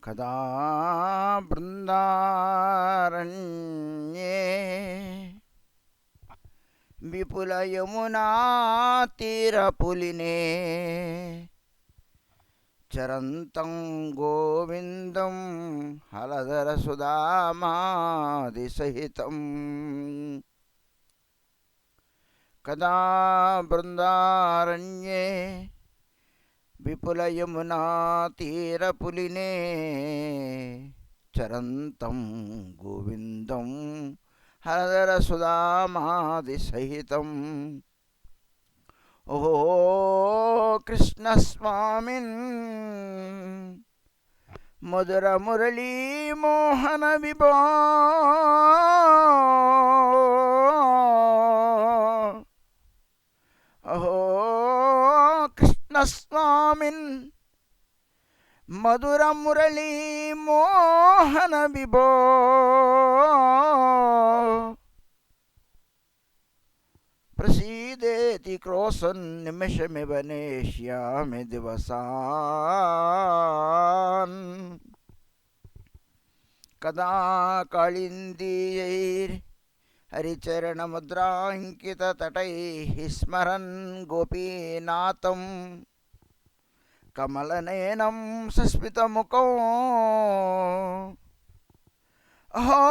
कदा बृन्दारण्ये विपुलयमुनातीरपुलिने चरन्तं गोविन्दं हलधरसुधामादिसहितं कदा बृन्दारण्ये विपुलयमुनातीरपुलिने चरन्तं गोविन्दं हलधरसुधामादिसहितं ओहो कृष्णस्वामिन् मधुरमुरलीमोहनविभो अहो कृष्णस्वामिन् मधुरमुरलीमोहनविभो प्रसीदेति क्रोशन्निमिषमिव नेष्यामि दिवसान् कदा कालिन्दीयैर्हरिचरणमुद्राङ्किततटैः स्मरन् गोपीनाथं कमलनयनं सस्मितमुखो अहो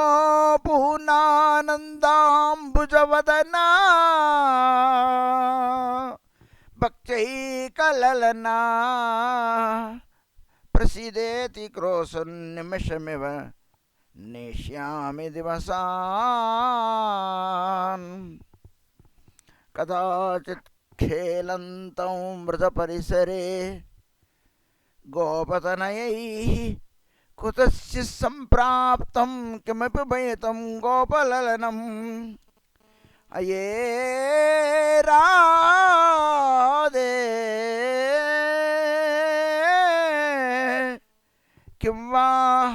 पूर्णानन्दाम्बुजवदना भक्त्यैकललना प्रसीदेति क्रोशन्निमिषमिव नेष्यामि दिवसान् कदाचित् खेलन्तं मृतपरिसरे गोपतनयैः कुतस्य सम्प्राप्तं किमपि भयतं गोपललनम् अये राधे किं वा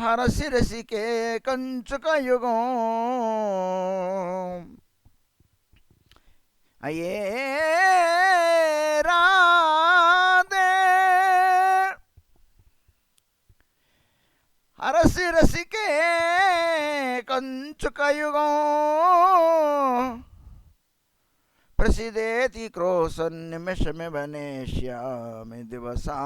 हरसि रसिके कञ्चुकयुगो अये राधे हरसि रसिके कञ्चुकयुगो प्रसीदेति क्रोशन्निमिषमिव नेष्यामि दिवसान्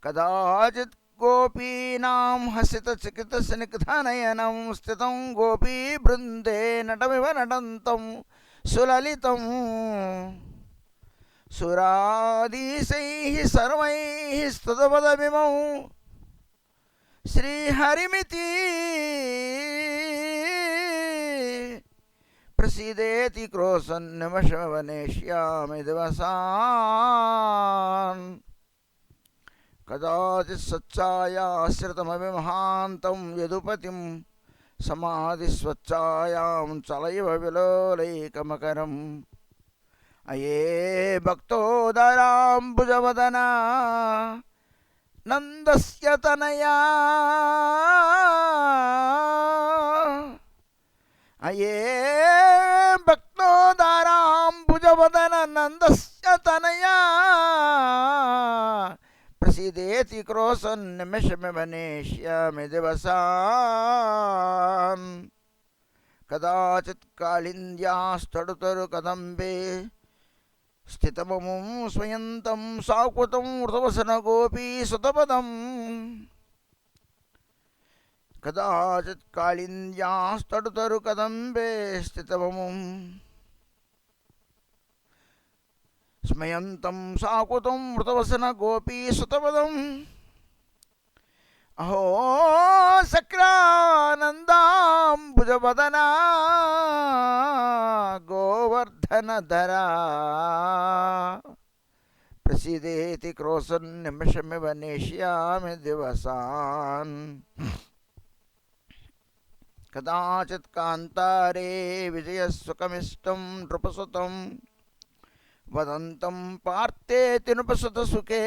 कदाचित् गोपीनां हसितचिकितस्निग्धनयनं स्थितं गोपीवृन्दे नटमिव नटन्तं सुललितं सुराधीशैः सर्वैः स्तुतपदमिमौ श्रीहरिमिति प्रसीदेति क्रोशन्निमिषमिव नेष्यामि दिवसान् कदाचित् सच्चायाश्रितमपि महान्तं यदुपतिं समाधिस्वच्छायां चलैव विलोलैकमकरम् अये भक्तोदराम्बुजवदना नन्दस्य तनया अये भक्तोदराम्बुजवदना नन्दस्य तनया प्रसीदेति क्रोशन्निमिषमिव नेष्यामि दिवसान् कदाचित् कालिन्द्यास्तडुतरुकदम्बे स्थितमुं स्वयन्तं साकुतं वृतवसनगोपीसुतपदम् कदाचित् कालिन्द्यास्तडुतरुकदम्बे स्थितमुं स्मयन्तं साकुतं वृतवसनगोपीसुतपदम् अहो सक्रानन्दाम्बुजवदना गोवर्धनधरा प्रसीदेति क्रोशन्निमिषमिव नेष्यामि दिवसान् कदाचित् कान्तारे विजयसुखमिष्टं नृपसुतं वदन्तं पार्थेति नृपसुतसुखे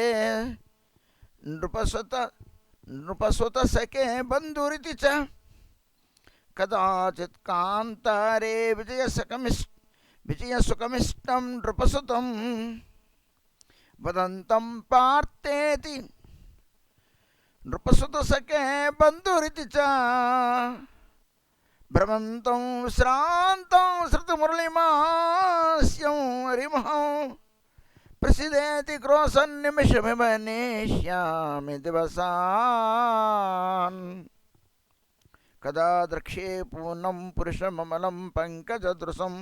नृपसुतसखे बन्धुरिति च कदाचित् कान्तारे विजयसुखमिष्टं नृपसुतं వదంతం పార్థేతి నృపసుతసఖే బంధురితి చ భ్రమంతం శ్రాంతం శృతమురళిమాస్యం హరిమహం ప్రసిదేతి క్రోశన్నిమిషమివ నేష్యామి దివసాన్ కదా ద్రక్ష్యే పూర్ణం పురుషమమలం పంకజదృశం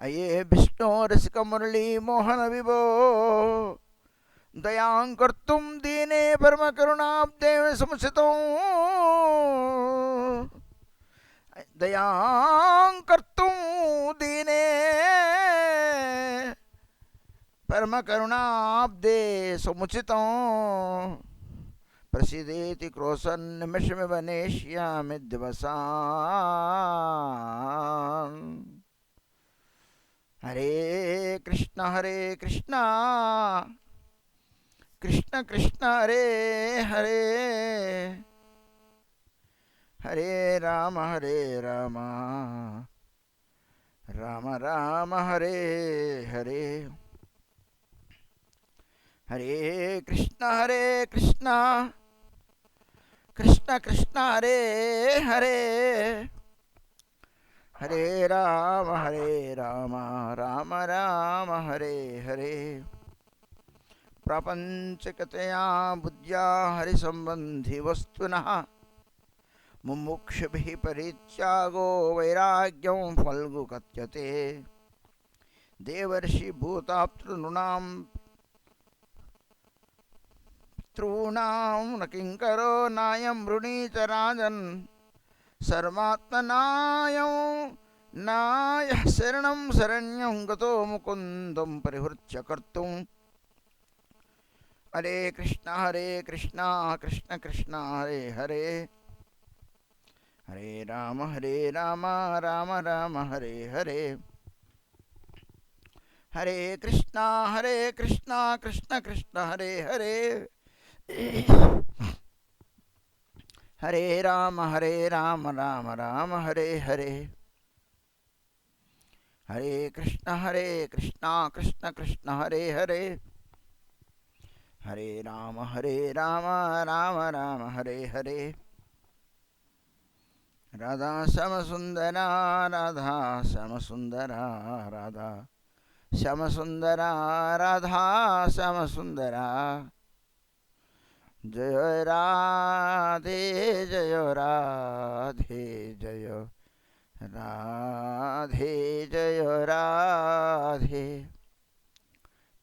అయే విష్ణోరసికమురళీ మోహన విభో దయాం కర్తుం దీనే పరమకరుణాబ్దే సముచితం దయాం కర్తుం దీనే పరమకరుణాబ్దే సముచితం ప్రసిదేతి క్రోశన్నిమిషమివ నేష్యామి దివసాన్ హరే కృష్ణ కృష్ణ కృష్ణ హరే హరే హరే రామ రామ రామ హరే హరే హరే కృష్ణ కృష్ణ కృష్ణ హరే హరే హరే రామ రామ రామ హరే హరే ప్రాపంచికతయా బుద్ధ్యా హరిసంబంధి వస్తునః ముముక్షుభిః పరిత్యాగో వైరాగ్యం ఫల్గు కథ్యతే దేవర్షి భూతాప్తృనృణాం పితॄణాం న కింకరో నాయం వృణీత రాజన్ సర్వాత్మనాయం నాయః శరణం శరణ్యం గతో ముకుందం పరిహృత్య కర్తుం హరే కృష్ణ కృష్ణ కృష్ణ హరే హరే హరే రామ రామ రామ హరే హరే హరే కృష్ణ కృష్ణ కృష్ణ హరే హరే హరే రామ రామ రామ హరే హరే హరే కృష్ణ కృష్ణ కృష్ణ హరే హరే హరే రామ రామ రామ హరే హరే రాధా శ్యామసుందర రాధా శ్యామసుందర రాధా శ్యామసుందర రాధా శ్యామసుందర జయ రాధే జయ రాధే జయ రాధే జయ రాధే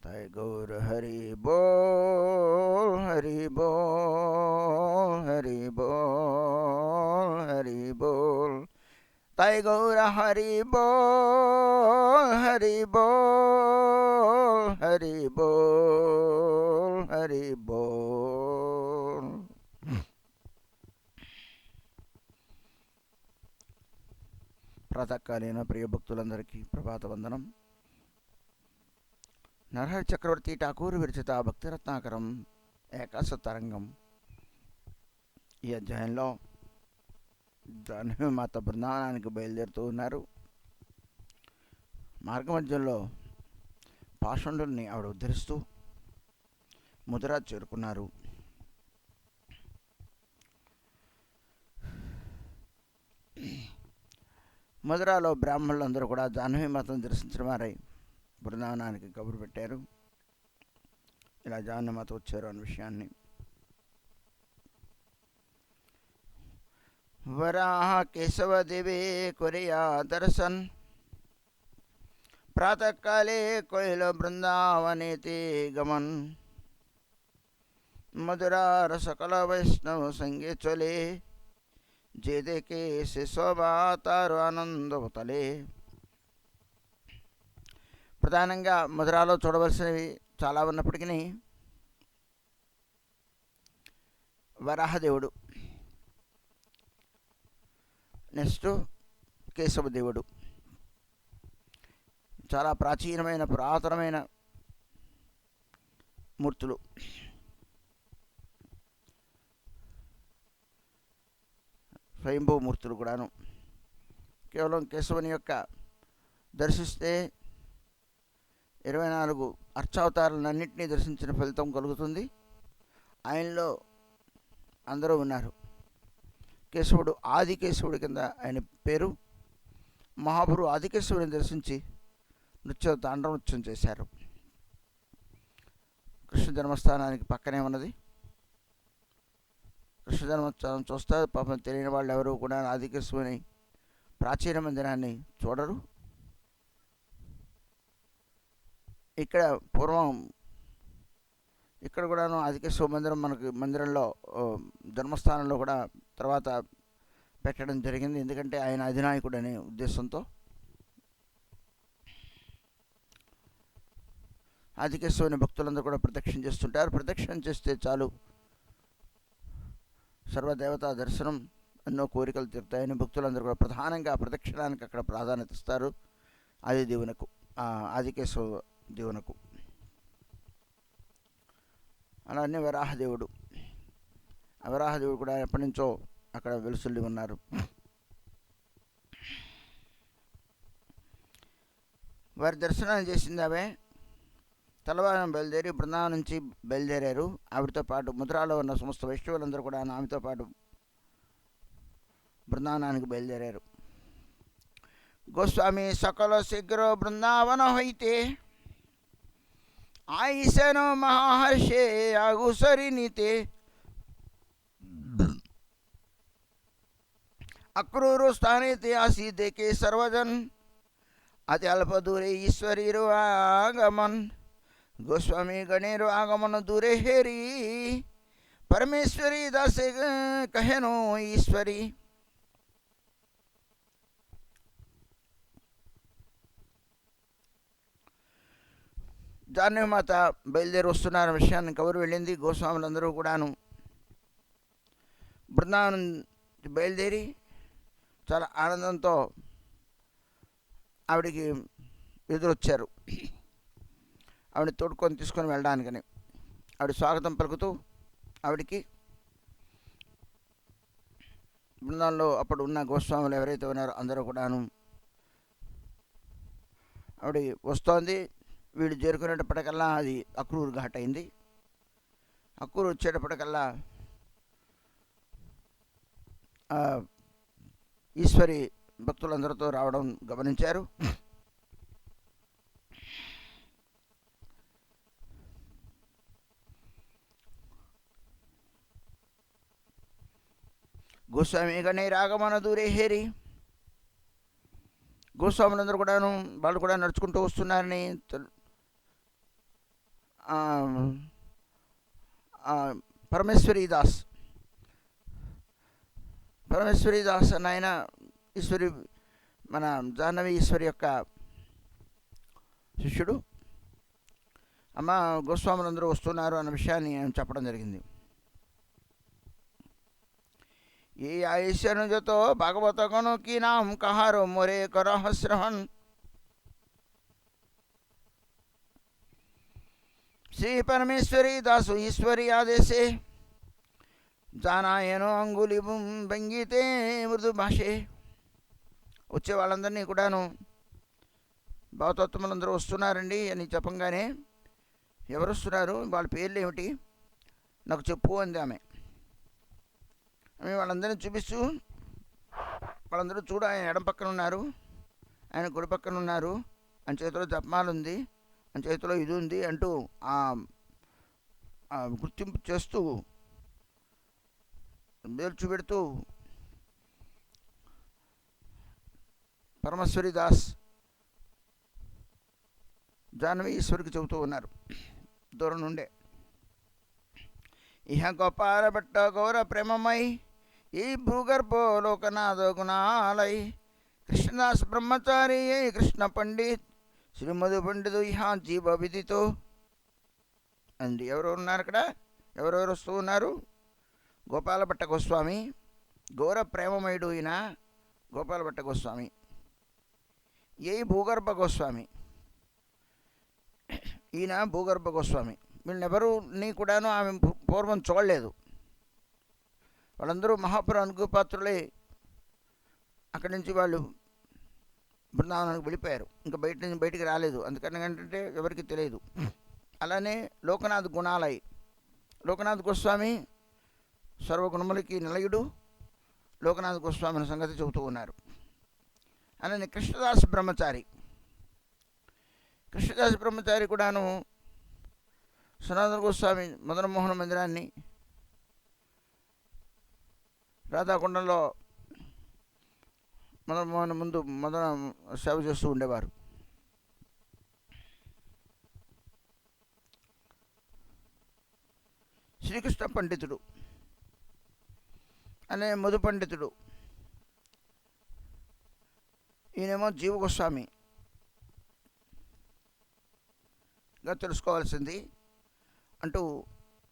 तय गौर हरि बोल हरि बोल हरि बोल हरि बोल तय गौर हरि बोल हरि बोल हरि बोल हरि बोल ప్రాతకాలీన ప్రియ భక్తులందరికీ ప్రభాత వందనం. నరహరి చక్రవర్తి ఠాకూర్ విరచిత భక్తిరత్నాకరం ఏకాశ తరంగం. ఈ అధ్యాయంలో జాహ్నవి మాత బృందావనానికి బయలుదేరుతూ ఉన్నారు. మార్గమధ్యంలో పాషండుల్ని ఆవిడ ఉద్ధరిస్తూ మధుర చేరుకున్నారు. మధురాలో బ్రాహ్మణులందరూ కూడా జాహ్నవి మాతను దర్శించిన వారై బృందావనానికి కబురు పెట్టారు. ఇలా జాహ్నవి మాత వచ్చారు అన్న విషయాన్ని. వరాహ కేశవదేవే కొరియా దర్శన్ ప్రాతకాలే కోయిల బృందావనేతి గమన్ మధురా రసకల వైష్ణవ సంగే చలే जे देखे से शोभा तारो ఆనందవతలే. ప్రధానంగా మధురాలో చూడవలసినవి చాలా ఉన్నప్పటికీ వరాహదేవుడు, నెక్స్ట్ కేశవదేవుడు చాలా ప్రాచీనమైన పురాతనమైన మూర్తులు. స్వయంభూమూర్తులు కూడాను. కేవలం కేశవుని యొక్క దర్శిస్తే 24 అర్చావతారాలన్నింటినీ దర్శించిన ఫలితం కలుగుతుంది. ఆయనలో అందరూ ఉన్నారు. కేశవుడు ఆదికేశవుడి కింద ఆయన పేరు. మహాపురు ఆదికేశవుడిని దర్శించి తాండవ నృత్యం చేశారు. కృష్ణ జన్మస్థానానికి పక్కనే ఉన్నది. కృష్ణ జన్మస్థానం చూస్తారు. పాపం తెలియని వాళ్ళు ఎవరు కూడా ఆదికేశవుని ప్రాచీన మందిరాన్ని చూడరు. ఇక్కడ పూర్వం ఇక్కడ కూడాను ఆదికేశవ మందిరం మనకి మందిరంలో జన్మస్థానంలో కూడా తర్వాత పెట్టడం జరిగింది. ఎందుకంటే ఆయన అధినాయకుడు అనే ఉద్దేశంతో. ఆదికేశవుని భక్తులందరూ కూడా ప్రదక్షిణ చేస్తుంటారు. ప్రదక్షిణం చేస్తే చాలు సర్వదేవతా దర్శనం, ఎన్నో కోరికలు తీరుతాయని భక్తులందరూ కూడా ప్రధానంగా ప్రదక్షిణానికి అక్కడ ప్రాధాన్యత ఇస్తారు. ఆదిదేవునకు, ఆదికేశవ దేవునకు. అలానే వరాహదేవుడు, వరాహదేవుడు కూడా ఎప్పటి నుంచో అక్కడ వెలుసుల్లి ఉన్నారు. వారి దర్శనం చేసింది ఆమె తెల్లవారం బయలుదేరి బృందావనం నుంచి బయలుదేరారు. ఆవిడతో పాటు మధురాలో ఉన్న సమస్త వైష్ణవులందరూ కూడా ఆమెతో పాటు బృందావనానికి బయలుదేరారు. గోస్వామి సకల శీఘ్ర బృందావన హైతే ఆయిసను మహాహర్షే ఆగుసరినితే అక్రూరు స్థానేతే ఆసి దేకే సర్వజన్ అతి అల్ప దూరే ఈశ్వరీరు ఆగమన్. గోస్వామి గణేరు ఆగమన దూరే హేరి పరమేశ్వరి దాసే కహెను ఈశ్వరి. జాహ్నవిమాత బయలుదేరి వస్తున్న విషయాన్ని కబురు వెళ్ళింది. గోస్వాములందరూ కూడాను బృందావనం బయలుదేరి చాలా ఆనందంతో ఆవిడికి ఎదురొచ్చారు. ఆవిడ తోడుకొని తీసుకొని వెళ్ళడానికని ఆవిడ స్వాగతం పలుకుతూ ఆవిడికి బృందంలో అప్పుడు ఉన్న గోస్వాములు ఎవరైతే ఉన్నారో అందరూ కూడాను ఆవిడ వస్తోంది. వీడు చేరుకునేటప్పటికల్లా అది అక్రూరు ఘాట్ అయింది. అక్రూరు వచ్చేటప్పటికల్లా ఈశ్వరి భక్తులందరితో రావడం గమనించారు. గోస్వామి గణేరాగమన దూరే హేరి. గోస్వాములందరూ కూడాను వాళ్ళు కూడా నడుచుకుంటూ వస్తున్నారని పరమేశ్వరి దాస్ అన్న ఆయన ఈశ్వరి మన జాహ్నవి ఈశ్వరి యొక్క శిష్యుడు. అమ్మ గోస్వాములందరూ వస్తున్నారు అన్న విషయాన్ని ఆయన చెప్పడం జరిగింది. ఈ ఆయుష్యను జతో భాగవత గణు కీ నామ్ కహారో మొరే కరహ శ్రవణ్. శ్రీ పరమేశ్వరి దాసు ఈశ్వరి ఆదేశే జానాయనో అంగులి భంగితే మృదు భాషే. వచ్చే వాళ్ళందరినీ కూడాను భావతత్వములందరూ వస్తున్నారండి అని చెప్పంగానే ఎవరు వస్తున్నారు, వాళ్ళ పేర్లు ఏమిటి నాకు చెప్పు అంది ఆమె. వాళ్ళందరినీ చూపిస్తూ వాళ్ళందరూ చూడు, ఆయన ఎడం పక్కన ఉన్నారు, ఆయన కుడి పక్కన ఉన్నారు, ఆయన చేతిలో జపమాల ఉంది, ఆయన చేతిలో ఇది ఉంది అంటూ గుర్తింపు చేస్తూ పేరు చూపెడుతూ పరమేశ్వరి దాస్ జాహ్నవి ఈశ్వరికి చెబుతూ ఉన్నారు దూరం నుండే. ఇహ గోపాల భట్ట గౌర ప్రేమమై ఈ భూగర్భో లోకనాథ గుణాలై కృష్ణదాస్ బ్రహ్మచారి కృష్ణ పండిత్ శ్రీమధు పండితు ఇహ జీవ విదితో అండి. ఎవరెవరు ఉన్నారు అక్కడ, ఎవరెవరు వస్తూ ఉన్నారు? గోపాల భట్ట గోస్వామి, గౌర ప్రేమమయుడు ఈయన గోపాల భట్ట గోస్వామి, ఏ భూగర్భ గోస్వామి, ఈయన భూగర్భ గోస్వామి. వీళ్ళెవరూని కూడాను ఆమె పూర్వం చూడలేదు. వాళ్ళందరూ మహాపురు అనుగ్రహపాత్రులే. అక్కడి నుంచి వాళ్ళు బృందావనానికి వెళ్ళిపోయారు. ఇంకా బయటికి రాలేదు. అందుకని ఏంటంటే ఎవరికి తెలియదు. అలానే లోకనాథ్ గుణాలై, లోకనాథ్ గోస్వామి సర్వగుణములకి నిలయుడు లోకనాథ్ గోస్వామి అనే సంగతి చెబుతూ ఉన్నారు. అలానే కృష్ణదాస్ బ్రహ్మచారి, కృష్ణదాస్ బ్రహ్మచారి కూడాను సనాతన గోస్వామి మదన మోహన మందిరాన్ని రాధాకొండంలో మదన మోహన్ ముందు మదన సేవ చేస్తూ ఉండేవారు. శ్రీకృష్ణ పండితుడు అనే మధు పండితుడు, ఈయనేమో జీవ గోస్వామిగా తెలుసుకోవాల్సింది అంటూ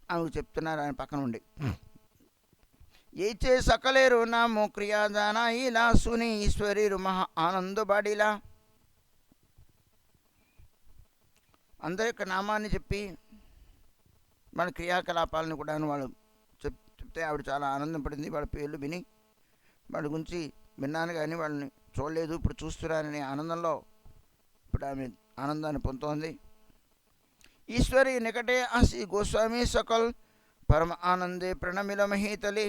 ఆమెకు చెప్తున్నారు ఆయన పక్కన ఉండి. ఏచే సకలేరు నామో క్రియాదాన ఇలా సుని ఈశ్వరీరు మహా ఆనంద బాడిలా. అందరి యొక్క నామాన్ని చెప్పి మన క్రియాకలాపాలను కూడా వాళ్ళు చెప్తే ఆవిడ చాలా ఆనందం పడింది. వాళ్ళ పేర్లు విని వాళ్ళ గురించి విన్నాను కానీ వాళ్ళని చూడలేదు, ఇప్పుడు చూస్తున్నాననే ఆనందంలో ఇప్పుడు ఆమె ఆనందాన్ని పొందుతోంది. ఈశ్వరి నికటే ఆసి గోస్వామి సకల్ పరమ ఆనందే ప్రణమిల మహీతలి.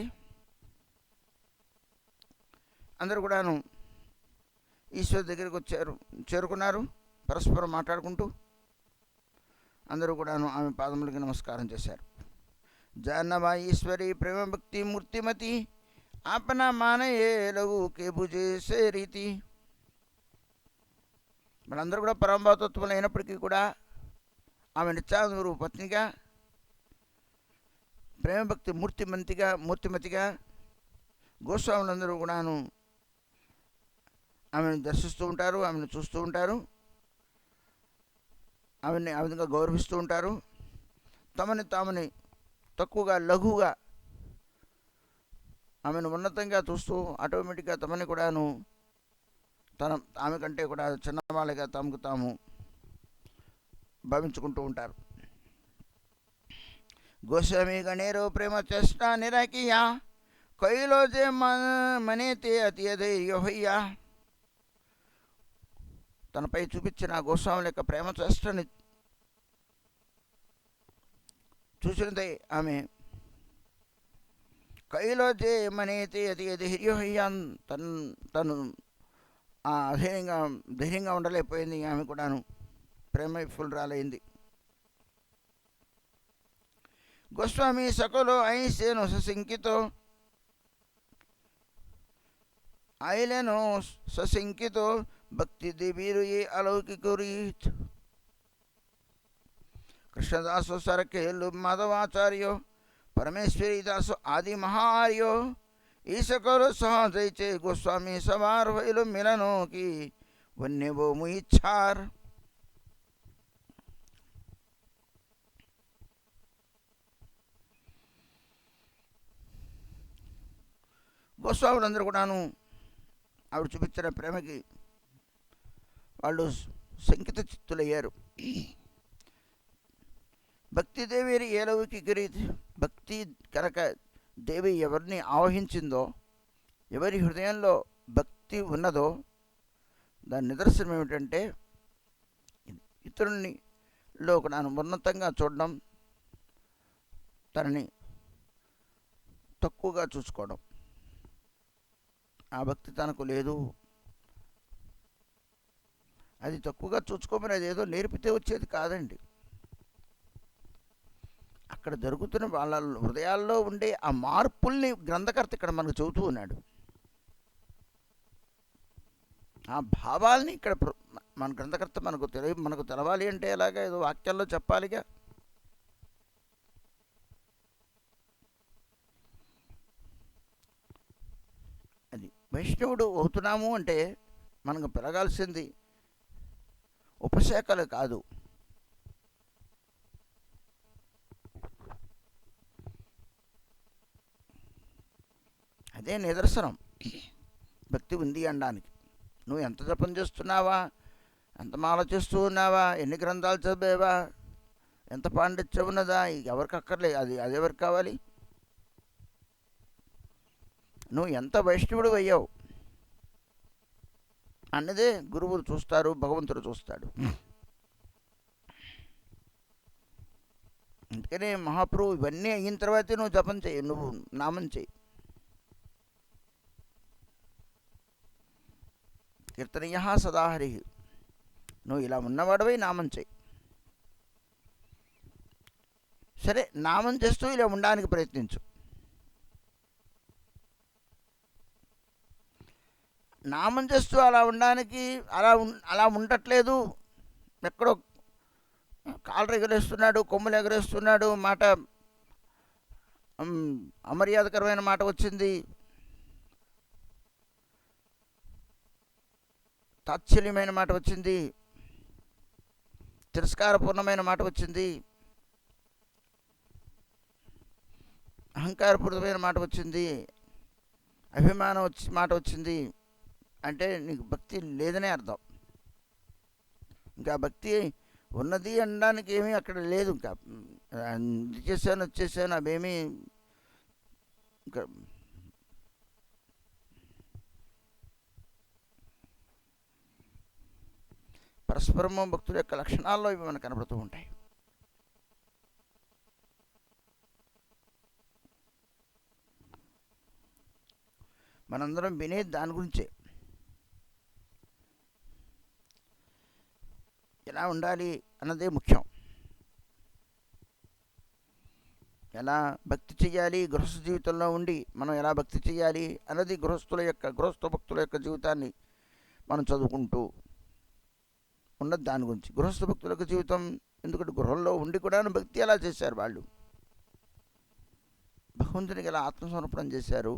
అందరూ కూడాను ఈశ్వరి దగ్గరికి చేరుకున్నారు. పరస్పరం మాట్లాడుకుంటూ అందరూ కూడాను ఆమె పాదములకి నమస్కారం చేశారు. జాన్నవా ఈశ్వరి ప్రేమ భక్తి మూర్తిమతి ఆపన మానయే లఘు కేబుజేసే రీతి. వాళ్ళందరూ కూడా పరమభావతత్వం అయినప్పటికీ కూడా ఆమె నిత్యానంద పత్నిగా ప్రేమభక్తి మూర్తిమతిగా గోస్వాములందరూ కూడాను ఆమెను దర్శిస్తూ ఉంటారు, ఆమెను చూస్తూ ఉంటారు, ఆమెని ఆ విధంగా గౌరవిస్తూ ఉంటారు. తామని తక్కువగా లఘువుగా ఆమెను ఉన్నతంగా చూస్తూ ఆటోమేటిక్గా తమని కూడాను ఆమె కంటే కూడా చిన్నవాళ్ళగా తమకు తాము భావించుకుంటూ ఉంటారు. గోస్వామి గణేరో ప్రేమ చేష్ట నిరాకియా కైలో జే మనేతే అతి అధేయ్యా. తనపై చూపించిన గోస్వాముల యొక్క ప్రేమ చేష్టని చూసినదే ఆమె కైలో జే మనేతే అతి అధైర్యహయ్యాన్. తను ధైర్యంగా ఉండలేకపోయింది. ఆమె కూడాను ప్రేమ విఫులరాలైంది. గోస్వామి సకలో ఐసేను సశంకితో ఆయిలేను సశంకితో భక్తి దేవీరు ఏ అలౌకిక రీత్. కృష్ణదాసు సరకేలు మాధవాచార్యో పరమేశ్వరి దాసు ఆది మహార్యో ఈ సకలు సహజైచే గోస్వామి సవార్ వైలు మిలనోకి వన్యవో ముయిచ్చార్. గోస్వాములందరూ కూడాను ఆవిడ చూపించిన ప్రేమకి వాళ్ళు శంకిత చిత్తులయ్యారు. భక్తి దేవి ఏలవుకి గిరీత్. భక్తి కనుక దేవి ఎవరిని ఆవహించిందో, ఎవరి హృదయంలో ఉన్నదో దాని నిదర్శనం ఏమిటంటే ఇతరునిలో నన్ను ఉన్నతంగా చూడడం, తనని తక్కువగా చూసుకోవడం. ఆ భక్తి తనకు లేదు. అది తక్కువగా చూసుకోమని అది ఏదో నేర్పితే వచ్చేది కాదండి. అక్కడ జరుగుతున్న వాళ్ళ హృదయాల్లో ఉండే ఆ మార్పుల్ని గ్రంథకర్త ఇక్కడ మనకు చెబుతూ ఉన్నాడు. ఆ భావాల్ని ఇక్కడ మన గ్రంథకర్త మనకు తెలవాలి అంటే ఎలాగా, ఏదో వాక్యాల్లో చెప్పాలిగా. అది వైష్ణవుడు అవుతున్నాము అంటే మనకు పెరగాల్సింది ఉపశాఖలు కాదు, అదే నిదర్శనం భక్తి ఉంది అనడానికి. నువ్వు ఎంత జపం చేస్తున్నావా, ఎంత మాల చేస్తూ ఉన్నావా, ఎన్ని గ్రంథాలు చదివావా, ఎంత పాండిత్యం ఉన్నదా, ఎవరికి అక్కర్లేదు. అది ఎవరికి కావాలి? నువ్వు ఎంత వైష్ణవుడు అయ్యావు, అన్నదే గురువులు చూస్తారు, భగవంతుడు చూస్తాడు. అందుకనే మహాప్రభు ఇవన్నీ అయిన తర్వాతే నువ్వు జపం చేయి, నువ్వు నామం చేయి. కీర్తనీయ సదాహరి, నువ్వు ఇలా ఉన్నవాడవై నామం చేయి. సరే, నామం చేస్తూ ఇలా ఉండడానికి ప్రయత్నించు. నామం చేస్తూ అలా ఉండడానికి అలా ఉండట్లేదు, ఎక్కడో కాళ్ళు ఎగరేస్తున్నాడు, కొమ్ములు ఎగరేస్తున్నాడు, మాట అమర్యాదకరమైన మాట వచ్చింది, తాత్సల్యమైన మాట వచ్చింది, తిరస్కారపూర్ణమైన మాట వచ్చింది, అహంకారపూరితమైన మాట వచ్చింది, అభిమానం మాట వచ్చింది అంటే నీకు భక్తి లేదనే అర్థం. ఇంకా భక్తి ఉన్నది అనడానికి ఏమీ అక్కడ లేదు. ఇంకా ఇది చేశాను వచ్చేసాను అవేమీ ఇంకా పరస్పరము భక్తుల యొక్క లక్షణాల్లో ఇవి మనకు కనబడుతూ ఉంటాయి. మనందరం వినేది దాని గురించే. ఎలా ఉండాలి అన్నదే ముఖ్యం. ఎలా భక్తి చెయ్యాలి, గృహస్థ జీవితంలో ఉండి మనం ఎలా భక్తి చెయ్యాలి అన్నది గృహస్థ భక్తుల యొక్క జీవితాన్ని మనం చదువుకుంటూ ఉన్నది దాని గురించి. గృహస్థ భక్తుల యొక్క జీవితం, ఎందుకంటే గృహంలో ఉండి కూడా భక్తి ఎలా చేశారు వాళ్ళు, భగవంతునికి ఎలా ఆత్మసమర్పణం చేశారు,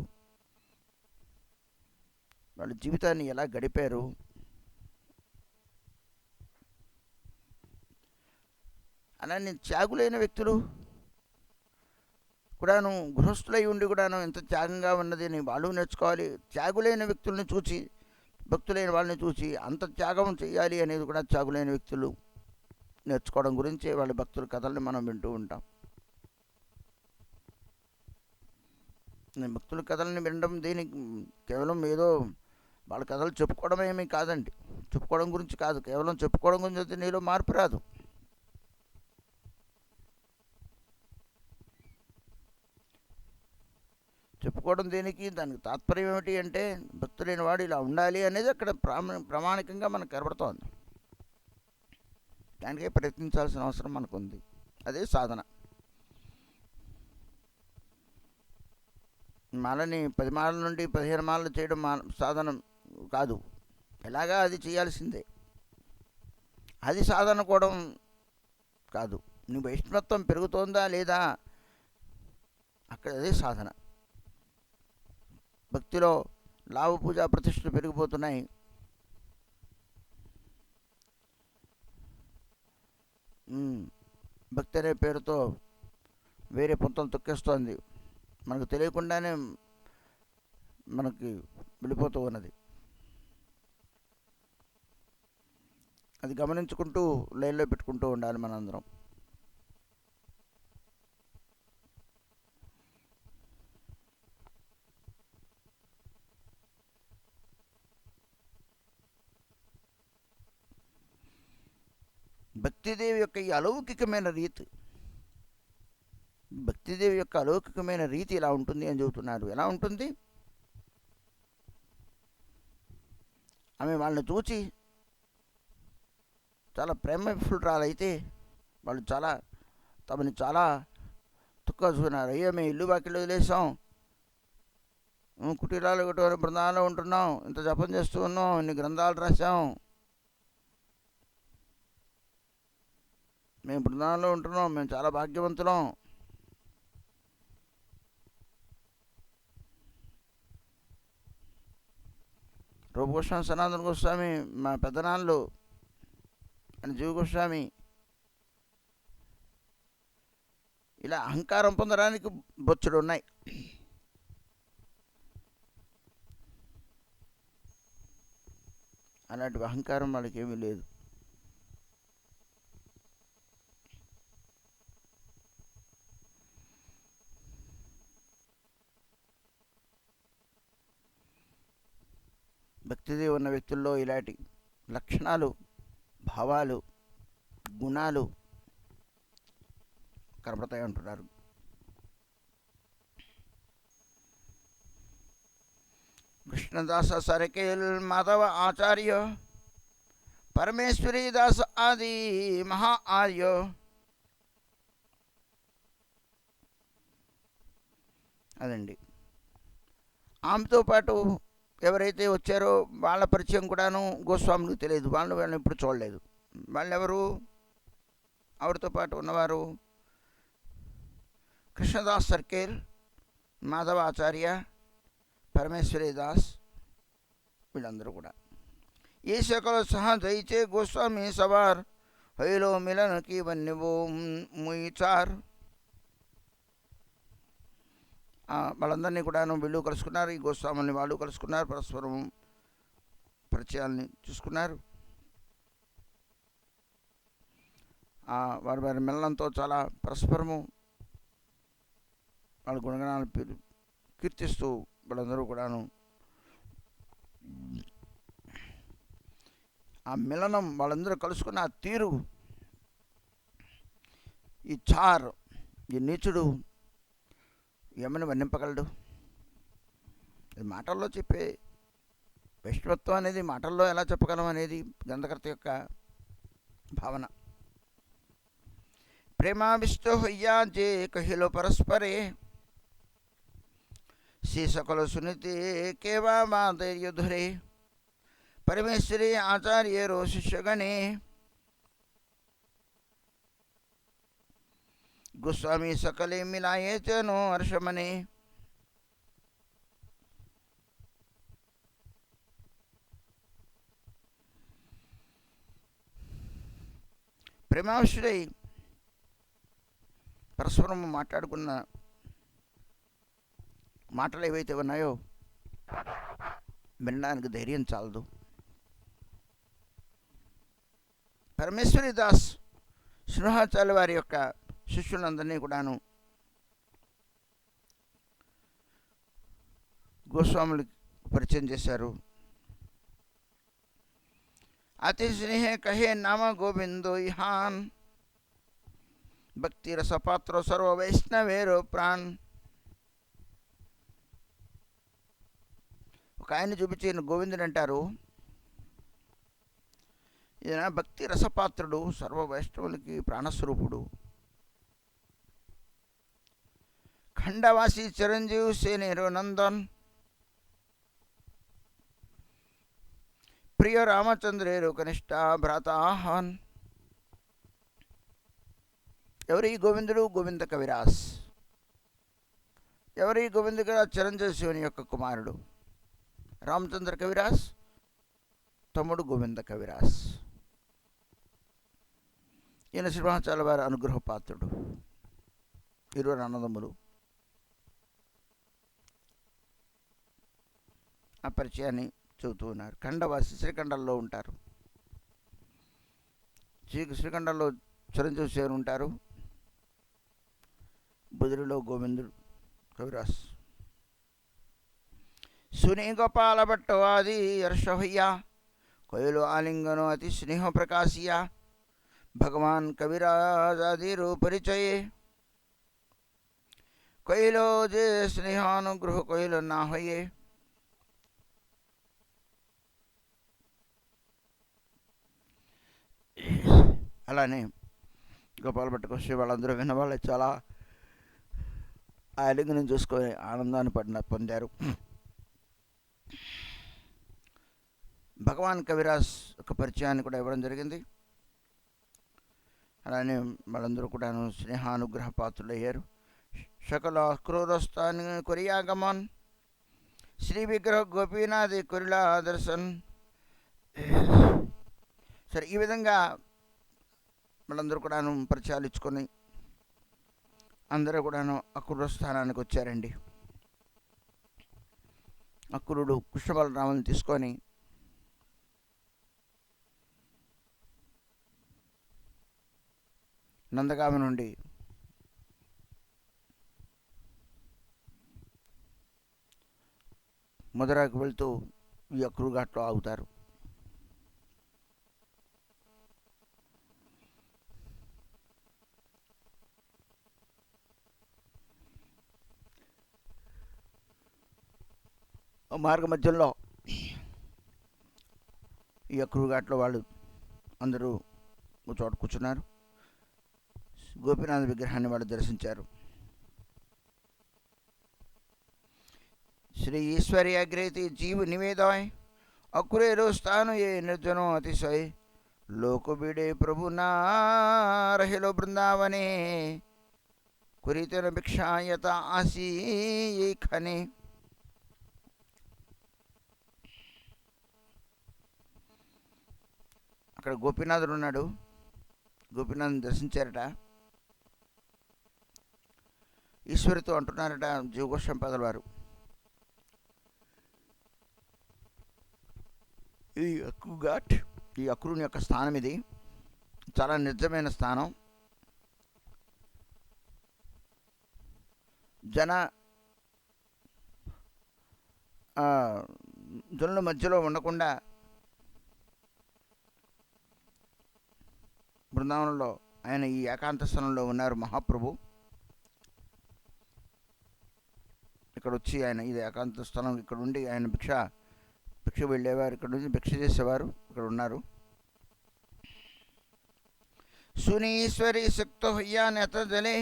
వాళ్ళ జీవితాన్ని ఎలా గడిపారు, అలానే త్యాగులైన వ్యక్తులు కూడాను గృహస్థులై ఉండి కూడాను ఎంత త్యాగంగా ఉన్నది అని వాళ్ళు నేర్చుకోవాలి. త్యాగులైన వ్యక్తుల్ని చూసి, భక్తులైన వాళ్ళని చూసి అంత త్యాగం చేయాలి అనేది కూడా త్యాగులైన వ్యక్తులు నేర్చుకోవడం గురించి వాళ్ళ భక్తుల కథల్ని మనం వింటూ ఉంటాం. భక్తుల కథల్ని వినడం దీనికి కేవలం ఏదో వాళ్ళ కథలు చెప్పుకోవడం ఏమీ కాదండి. చెప్పుకోవడం గురించి కాదు, కేవలం చెప్పుకోవడం గురించి అయితే నీలో మార్పు రాదు. చెప్పుకోవడం దేనికి, దానికి తాత్పర్యం ఏమిటి అంటే భక్తులైన వాడు ఇలా ఉండాలి అనేది అక్కడ ప్రామాణికంగా మనకు కనబడుతోంది. దానికే ప్రయత్నించాల్సిన అవసరం మనకుంది. అదే సాధన. మాలని 10 మాలల నుండి 15 మాలలు చేయడం సాధన కాదు, ఎలాగా అది చేయాల్సిందే. అది సాధన కూడా కాదు. నీ వైష్ణవత్వం పెరుగుతోందా లేదా, అక్కడ అదే సాధన. భక్తిలో లాభ పూజా ప్రతిష్టలు పెరిగిపోతున్నాయి. భక్తి అనే పేరుతో వేరే పొంతలు తొక్కేస్తోంది, మనకు తెలియకుండానే మనకి వెళ్ళిపోతూ ఉన్నది. అది గమనించుకుంటూ లైన్లో పెట్టుకుంటూ ఉండాలి మనందరం. భక్తిదేవి యొక్క ఈ అలౌకికమైన రీతి, భక్తిదేవి యొక్క అలౌకికమైన రీతి ఇలా ఉంటుంది అని చెబుతున్నారు. ఎలా ఉంటుంది? ఆమె వాళ్ళని చూచి చాలా ప్రేమఫుల్రాలైతే వాళ్ళు తమని చాలా తుక్క చూస్తున్నారు. అయ్యో మేము ఇల్లు వాకిళ్ళు వదిలేసాం, కుటీరాలు కట్టుకొని బృందాల్లో ఉంటున్నాం, ఇంత జపం చేస్తూ ఉన్నాం, ఇన్ని గ్రంథాలు రాసాం, మేము బృందాల్లో ఉంటున్నాం, మేము చాలా భాగ్యవంతులం, రూపగోస్వామి సనాతన గోస్వామి మా పెద్దనాళ్ళు అని జీవ గోస్వామి ఇలా అహంకారం పొందడానికి బొచ్చుడు ఉన్నాయి. అలాంటి అహంకారం వాళ్ళకి ఏమీ లేదు. భక్తిది ఉన్న వ్యక్తుల్లో ఇలాంటి లక్షణాలు, భావాలు, గుణాలు కనబడతాయి అంటున్నారు. కృష్ణదాస సరకేల్ మాధవ ఆచార్య పరమేశ్వరి దాస ఆది మహా ఆర్య. అదండి. ఆమెతో పాటు ఎవరైతే వచ్చారో వాళ్ళ పరిచయం కూడాను గోస్వామికి తెలియదు. వాళ్ళని ఇప్పుడు చూడలేదు. వాళ్ళెవరు? ఆవిడతో పాటు ఉన్నవారు కృష్ణదాస్ సర్కేల్, మాధవ ఆచార్య, పరమేశ్వరి దాస్, వీళ్ళందరూ కూడా. ये सकल सहा जईचे गोस्वामी सवार हईलो मिलन की वन्यवो मुई चार. వాళ్ళందరినీ కూడాను వీళ్ళు కలుసుకున్నారు. ఈ గోస్వాముల్ని వాళ్ళు కలుసుకున్నారు. పరస్పరం పరిచయాల్ని చూసుకున్నారు. వారి వారి మిలనంతో చాలా పరస్పరము వాళ్ళ గుణగణాలు కీర్తిస్తూ వాళ్ళందరూ కూడాను ఆ మిలనం, వాళ్ళందరూ కలుసుకున్న ఆ తీరు, ఈ చార్, ఈ నీచుడు ఏమని వర్ణింపగలడు? ఇది మాటల్లో చెప్పే వైష్ణవత్వం అనేది మాటల్లో ఎలా చెప్పగలం అనేది గ్రంథకర్త యొక్క భావన. ప్రేమావిష్టో హయ్యా జే కహిలో పరస్పరే శ్రీ సకల సునితే కేవా మాధైర్యధురే परमेश्वरी आचार्यरो शिष्यगणे गोस्वामी सकले मिलाये च नो हर्षमने. ప్రేమావిష్యుడై పరస్పరం మాట్లాడుకున్న మాటలు ఏవైతే ఉన్నాయో వినడానికి ధైర్యం చాలదు. పరమేశ్వరి దాస్ సింహాచార్య వారి యొక్క శిష్యులందరినీ కూడాను గోస్వాములకు పరిచయం చేశారు. అతి స్నేహ కహే నామ గోవిందో ఇహాన్ భక్తి రసపాత్ర సర్వ వైష్ణవేరో ప్రాణ్. ఒక ఆయన చూపించిన గోవిందుడు అంటారు. ఈయన భక్తి రసపాత్రుడు, సర్వ వైష్ణవులకి ప్రాణస్వరూపుడు. ఖండవాసి చిరంజీవి సేనేరు నందన్ ప్రియ రామచంద్రేరు కనిష్ట భ్రాతాహన్. ఎవరి గోవిందుడు? గోవింద కవిరాస్. ఎవరి గోవింద కవిరాజ్? చిరంజీవి శివుని యొక్క కుమారుడు రామచంద్ర కవిరాస్, తమ్ముడు గోవింద కవిరాస్. ఈయన శ్రీమహాచార్య వారి అనుగ్రహపాత్రుడు. ఇరువురు అన్నదమ్ములు. ఆ పరిచయాన్ని చెబుతూ ఉన్నారు. ఖండవాసి, శ్రీఖండంలో ఉంటారు. శ్రీఖండంలో చిరంజీవి సేవరు ఉంటారు. బుధుడిలో గోవిందుడు కవిరాస్. సునీ గోపాల భట్టవాది హర్షహయ్యా कोयलो आलिंगनो अति स्नेह प्रकाशिया भगवान कविराज आदि परिचय कोयलो जे स्नेहानुग्रह कोयलो ना होये. అలానే గోపాల భట్టుకు వచ్చి వాళ్ళందరూ విన్నవాళ్ళు చాలా ఆ ఎలుగుని చూసుకొని ఆనందాన్ని పొందారు. భగవాన్ కవిరాజ్ ఒక పరిచయాన్ని కూడా ఇవ్వడం జరిగింది. అలానే వాళ్ళందరూ కూడాను స్నేహానుగ్రహ పాత్రులయ్యారు. సకల క్రూరస్థాని కొరియాగమన్ శ్రీ విగ్రహ గోపీనాథ్ కొరిలా దర్శన్. సరే, ఈ విధంగా వాళ్ళందరూ కూడాను పరిచయాలు ఇచ్చుకొని అందరూ కూడాను అక్రూర స్థానానికి వచ్చారండి. అక్రూరుడు కృష్ణ బలరాములను తీసుకొని నందగామ నుండి మధురకు వెళ్తూ ఈ అక్రూర్ ఘాట్లో ఆగుతారు. మార్గ మధ్యంలో ఈ అక్రూర్ ఘాట్లో వాళ్ళు అందరూ ఒక చోట కూర్చున్నారు. గోపీనాథ విగ్రహాన్ని వాళ్ళు దర్శించారు. श्री ईश्वरी अग्रेति जीव निवेदय अकुरेरो स्थान ये निर्जनो अतिशय लोक बीड़े प्रभु ना रहेलो वृंदावने कुरीतन भिक्षायत आसी ये खने. అక్కడ గోపీనాథుడు ఉన్నాడు. గోపీనాథుని దర్శించారట. ఈశ్వరితో అంటున్నారట జీవగోస్వామిపాదుల వారు, ఈ అక్రూర్ ఘాట్, ఈ అక్రూని యొక్క స్థానం ఇది చాలా నిర్జమైన స్థానం. జనుల మధ్యలో ఉండకుండా బృందావనంలో ఆయన ఈ ఏకాంత స్థలంలో ఉన్నారు మహాప్రభు. ఇక్కడ వచ్చి ఆయన ఇది ఏకాంత స్థలం, ఇక్కడ ఉండి ఆయన భిక్ష వెళ్ళేవారు, ఇక్కడ నుంచి భిక్ష చేసేవారు, ఇక్కడ ఉన్నారు. సునీశ్వరి శక్తో హయ్యా నేత జలే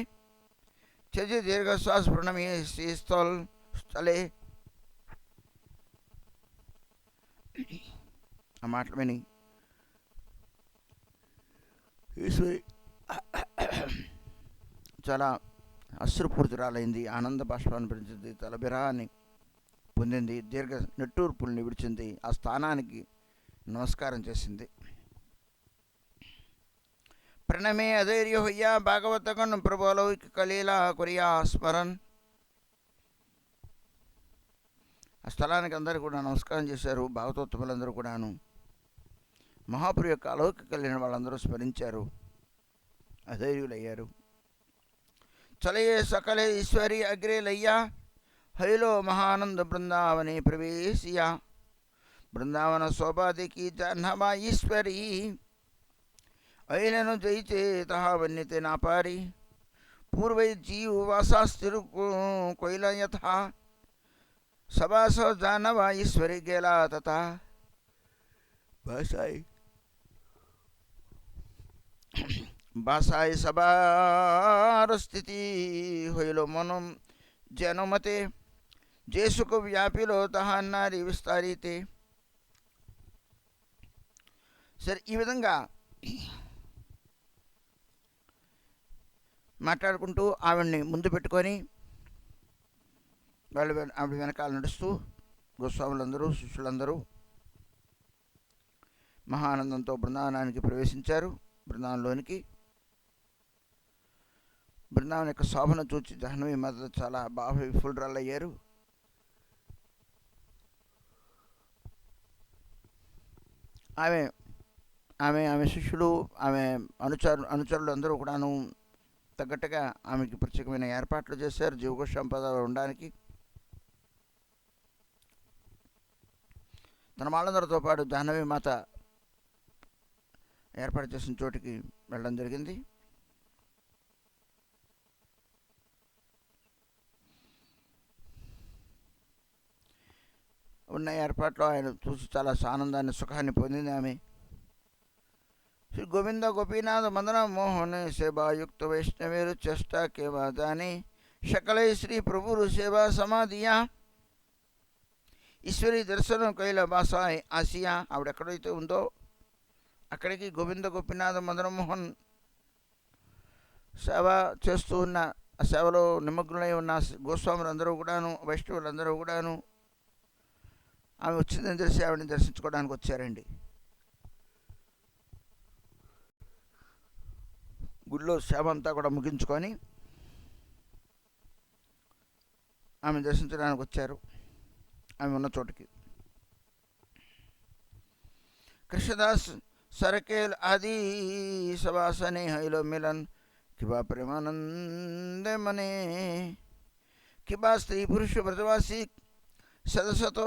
చజి దీర్ఘశ్వాస ప్రణమి స్థలే. ఆ మాటలు విని ఈశ్వరి చాలా అశ్రుపూరితురాలైంది, ఆనంద బాష్పాన్ని పెంచింది, తలబిరాన్ని పొందింది, దీర్ఘ నెట్టూర్పుల్ని విడిచింది, ఆ స్థానానికి నమస్కారం చేసింది. ప్రణమే అధైర్య హయ్యా భాగవతగణ్ ప్రభలౌకిక కలీలా కొరియా స్మరన్. ఆ స్థలానికి అందరూ కూడా నమస్కారం చేశారు. భాగవతోత్తములందరూ కూడాను మహాప్రభు యొక్క అలౌకిక కలిగిన వాళ్ళందరూ స్మరించారు, అధైర్యులయ్యారు. చలయే సకలే ఈశ్వరి అగ్రే లయ్యా హైలో మహానంద బృందావనే ప్రవేశియా. బృందావన శోభాదికి జాహ్నవా ఈశ్వరి ఐలను జయిచే తహా వన్యతే నాపారి. పూర్వై జీవ వాసాస్తిరు కొయిల యథా సభాస జాహ్నవా ఈశ్వరి గేలా తథా. বাসায় সবার স্থিতি হইল মনম জনমতে, যে সুখ వ్యాపిలో তাহার నారి విస్తారితే. సరే, ఈ విధంగా మాట్లాడుకుంటూ ఆవిడ్ని ముందు పెట్టుకొని ఆవిడ వెనకాల నడుస్తూ గోస్వాములందరూ శిష్యులందరూ మహానందంతో బృందావనానికి ప్రవేశించారు. బృందావనంలోనికి బృందావనం యొక్క శోభను చూచి జాహ్నవి మాత చాలా బాగా విఫులరాలయ్యారు. ఆమె ఆమె ఆమె శిష్యులు, ఆమె అనుచరులు అందరూ కూడాను తగ్గట్టుగా ఆమెకి ప్రత్యేకమైన ఏర్పాట్లు చేశారు జీవగోస్వామిపాదాలు ఉండడానికి. తన వాళ్ళందరితో పాటు జాహ్నవి మాత ఏర్పాటు చేసిన చోటికి వెళ్ళడం జరిగింది. ఉన్న ఏర్పాట్లో ఆయన చూసి చాలా ఆనందాన్ని, సుఖాన్ని పొందింది ఆమె. శ్రీ గోవింద గోపీనాథ మదన మోహన్ సేవాయుక్త వైష్ణవేరు చేష్టా కేవా జానే शकलै श्री प्रभुरु सेवा समाधिया ఈశ్వరి దర్శనం కైల బాసాయ్ ఆసియా. ఆవిడ ఎక్కడైతే ఉందో అక్కడికి గోవింద గోపీనాథ మదనమోహన్ సేవ చేస్తూ ఉన్న, ఆ సేవలో నిమగ్నులై ఉన్న గోస్వాములందరూ కూడాను, వైష్ణవులందరూ కూడాను ఆమె వచ్చిందని తెలిసి ఆవిడని దర్శించుకోవడానికి వచ్చారండి. గుడిలో సేవ అంతా కూడా ముగించుకొని ఆమె దర్శించడానికి వచ్చారు. ఆమె ఉన్న చోటుకి కృష్ణదాస్ सरकेल आदि सवासने हईलो मिलन किबा प्रेमानंद मने किबा स्त्री पुरुष व्रतवासी सदसतो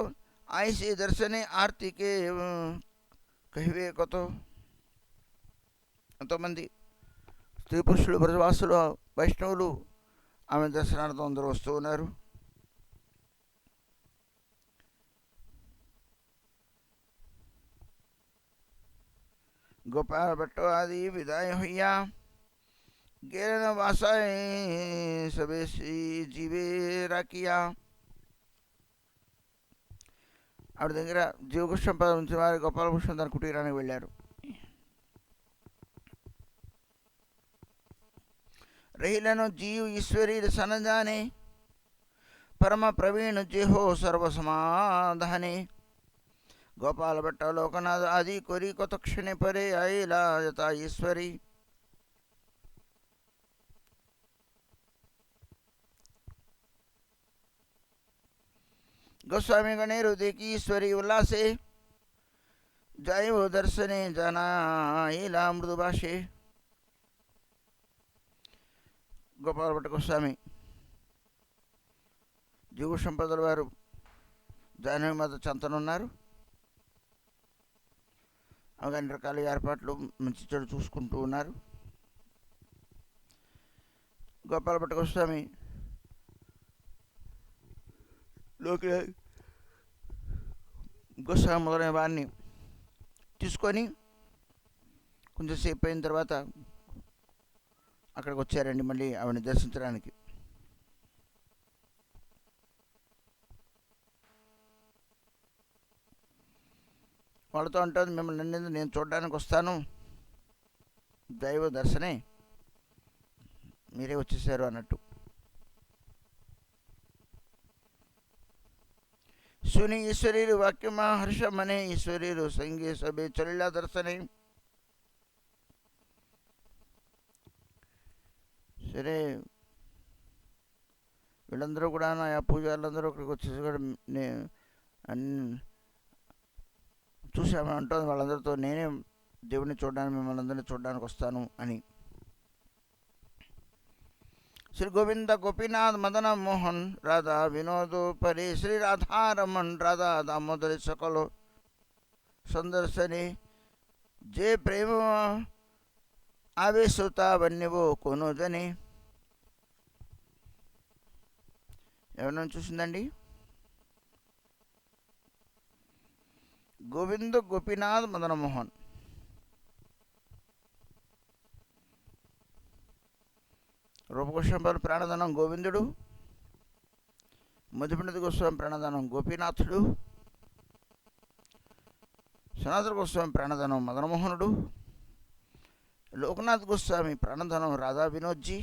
ఐసి దర్శనే ఆర్తికే కహివే కతో. ఎంతోమంది స్త్రీ పురుషులు బ్రజవాసులు వైష్ణవులు ఆమె దర్శనార్థం అందరూ వస్తూ ఉన్నారు. गोपाल भट्टो आदि विदाय हुआ गेरन वासाए सबे जीवे राकिया. ఆవిడ దగ్గర జీవకృష్ణ పదం నుంచి వారి గోపాలకృష్ణ తన కుటీరానికి వెళ్ళారు. రహిలను జీవ్ ఈశ్వరీ సనజానే పరమ ప్రవీణ జేహో సర్వసమాధానే. गोपाल भट्ट लोकनाथ आदि कोरी कत क्षणे परे आईला यथा ईश्वरी. गोस्वामी गणेरु देखी ईश्वरी उल्लासे जाय वो दर्शने जाना आईला मृदुभाषे. गोपाल भट्ट गोस्वामी జీవ సంపదల వారు జాహ్నవి మాత చెంతనున్నారు. అన్ని రకాల ఏర్పాట్లు మంచి చెడు చూసుకుంటూ ఉన్నారు. గోపాల భట్ట గోస్వామి లోకనాథ్ గోస్వామి మొదలైన వారిని తీసుకొని కొంచెంసేపు అయిన తర్వాత అక్కడికి వచ్చారండి మళ్ళీ ఆవిడని దర్శించడానికి. వాళ్ళతో అంటుంది, మిమ్మల్ని నన్ను నేను చూడడానికి వస్తాను, దైవ దర్శనే, మీరే వచ్చేసారు అన్నట్టు. సుని ఈశ్వరీలు వాక్యమా హర్షమనే ఈశ్వరీలు సంగే సభే చలిలా దర్శనే. సరే వీళ్ళందరూ కూడా ఆ పూజారులందరూ అక్కడికి వచ్చేసి కూడా చూసామని అంటుంది వాళ్ళందరితో, నేనే దేవుడిని చూడడానికి మిమ్మల్ని అందరినీ చూడడానికి వస్తాను అని. శ్రీ గోవింద గోపీనాథ్ మదన మోహన్ రాధా వినోదో పరి శ్రీ రాధారమణ్ రాధా దామోదరి సకలో సందర్శనే జే ప్రేమ ఆవేశోతా వన్యవో కోనో జనే. ఎవరైనా చూసిందండి? గోవింద గోపీనాథ్ మదన మోహన్ రూపగోస్వామి ప్రాణదానం గోవిందుడు, మధుపండిత గోస్వామి ప్రాణదానం గోపీనాథుడు, సనాతన గోస్వామి ప్రాణదానం మదనమోహనుడు, లోకనాథ్ గోస్వామి ప్రాణదానం రాధా వినోద్జీ,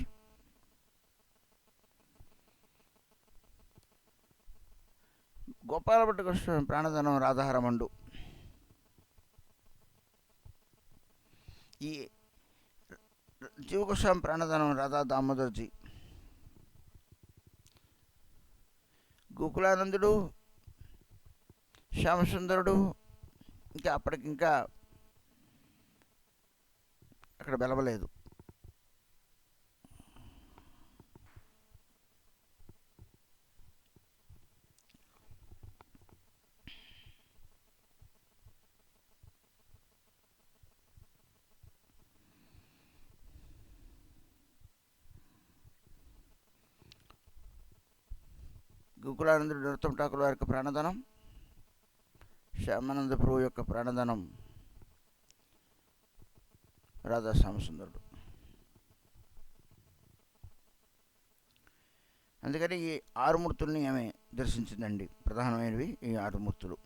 గోపాల భట్ట గోస్వామి ప్రాణదానం రాధారమండు. ఈ జీవగోస్వామి ప్రాణదానం రాధా దామోదర్జీ. గోకులానందుడు, శ్యామసుందరుడు ఇంకా అప్పటికింకా అక్కడ వెలవలేదు. గోకులానందుడు నరోత్తమ ఠాకూర్ వారి యొక్క ప్రాణదానం, శ్యామానంద ప్రభు యొక్క ప్రాణదానం రాధా శ్యామసుందరుడు. అందుకని ఈ ఆరు మూర్తుల్ని ఆమె దర్శించిందండి. ప్రధానమైనవి ఈ ఆరు మూర్తులు.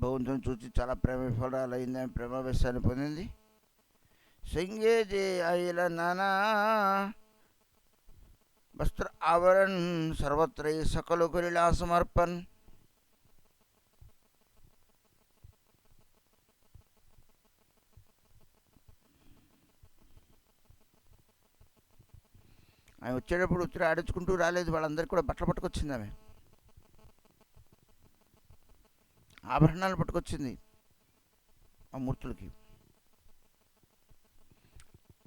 భగవంతుని చూసి చాలా ప్రేమ విఫలాలైంది, ఆమె ప్రేమావేశాన్ని పొందింది. సంగే జే ఆయిల నానా వస్త్ర ఆవరణ సర్వత్ర సకలు కురిలా సమర్పణ్. ఆమె వచ్చేటప్పుడు ఉత్తర ఆడించుకుంటూ రాలేదు, వాళ్ళందరికీ కూడా బట్టలు పట్టుకొచ్చింది. ఆమె ఆభరణాలు పట్టుకొచ్చింది ఆ మూర్తులకి.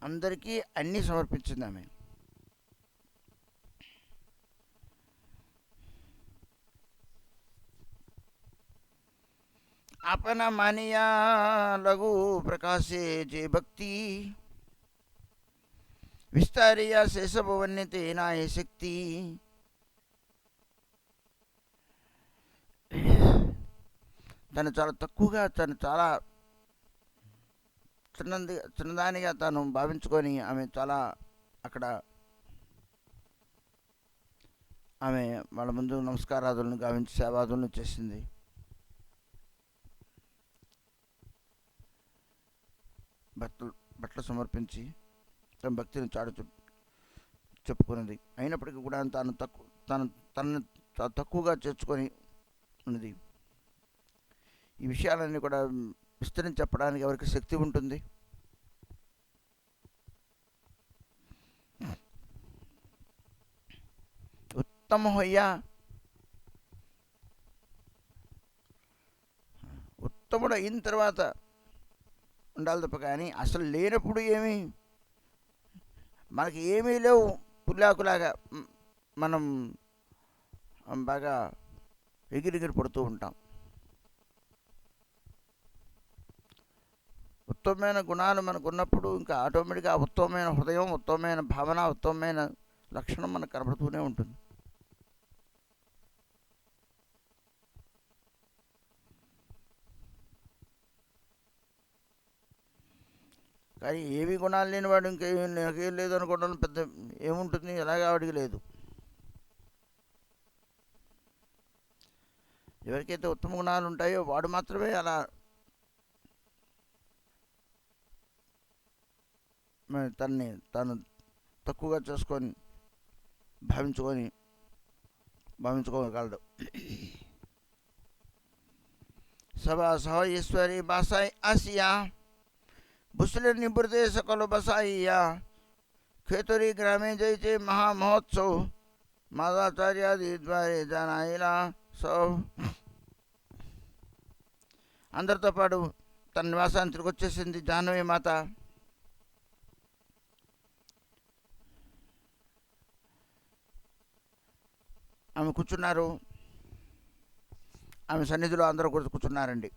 అందరికీ అన్నీ సమర్పించింది ఆమె. आपन मानिया लघु प्रकाशे जे भक्ति విస్తారియా శేషభవన్యతే నాయ శక్తి. తను చాలా తక్కువగా, తను చాలా చిన్నదానిగా తాను భావించుకొని ఆమె చాలా అక్కడ ఆమె వాళ్ళ ముందు నమస్కారాదులను గావించి సేవాదులను చేసింది. బట్టలు సమర్పించి తన భక్తిని చెప్పుకున్నది. అయినప్పటికీ కూడా తనను తక్కువగా చేర్చుకొని ఉన్నది. ఈ విషయాలన్నీ కూడా విస్తరించి చెప్పడానికి ఎవరికి శక్తి ఉంటుంది? ఉత్తమహయ్యా, ఉత్తముడు అయిన తర్వాత ఉండాలి తప్ప కానీ అసలు లేనప్పుడు ఏమీ మనకి ఏమీ లేవు, పుల్లాకులాగా మనం బాగా ఎగిరిగిరి పడుతూ ఉంటాం. ఉత్తమమైన గుణాలు మనకు ఉన్నప్పుడు ఇంకా ఆటోమేటిక్గా ఉత్తమమైన హృదయం, ఉత్తమమైన భావన, ఉత్తమమైన లక్షణం మనకు కనబడుతూనే ఉంటుంది. కానీ ఏవి గుణాలు లేనివాడు నాకేం లేదు అనుకోవడం పెద్ద ఏముంటుంది, ఎలాగా వాడికి లేదు. ఎవరికైతే ఉత్తమ గుణాలు ఉంటాయో వాడు మాత్రమే అలా తాను తక్కువగా చేసుకొని భావించుకోగలడు. సభా సహ ఈశ్వరి బాసాయి ఆసియా भुसले निबृते सकल बसाइया खेतरी ग्रामे जयचे महामहोत्सव मादाचार्यादि द्वारे जानाइला सब. అందరితో పాటు తన నివాసాన్ని తిరిగి వచ్చేసింది జాహ్నవి మాత. ఆమె కూర్చున్నారు. ఆమె సన్నిధిలో అందరూ కూర్చున్నారండి.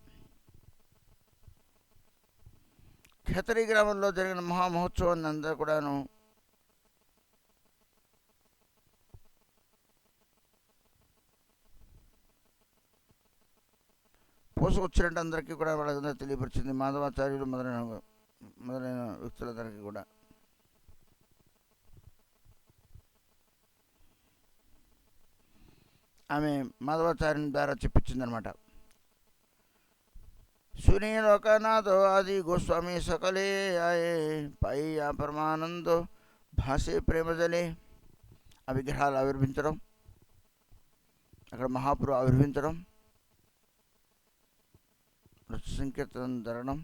ఖేతరి గ్రామంలో జరిగిన మహామహోత్సవాన్ని అందరూ కూడాను పోసుకొచ్చినట్టు అందరికీ కూడా వాళ్ళందరూ తెలియపరిచింది. మాధవాచార్యులు మొదలైన వ్యక్తులందరికీ కూడా. ఆమె మాధవాచార్యుని ద్వారా చెప్పించిందనమాట. सुनी लोकनाथो आदि गोस्वामी सकले आए पाइया परमानंदो भाषे प्रेम जले. ఆ విగ్రహాలు ఆవిర్భించడం, అక్కడ మహాపురు ఆవిర్భించడం, నృత్య సంకీర్తనం జరగడం,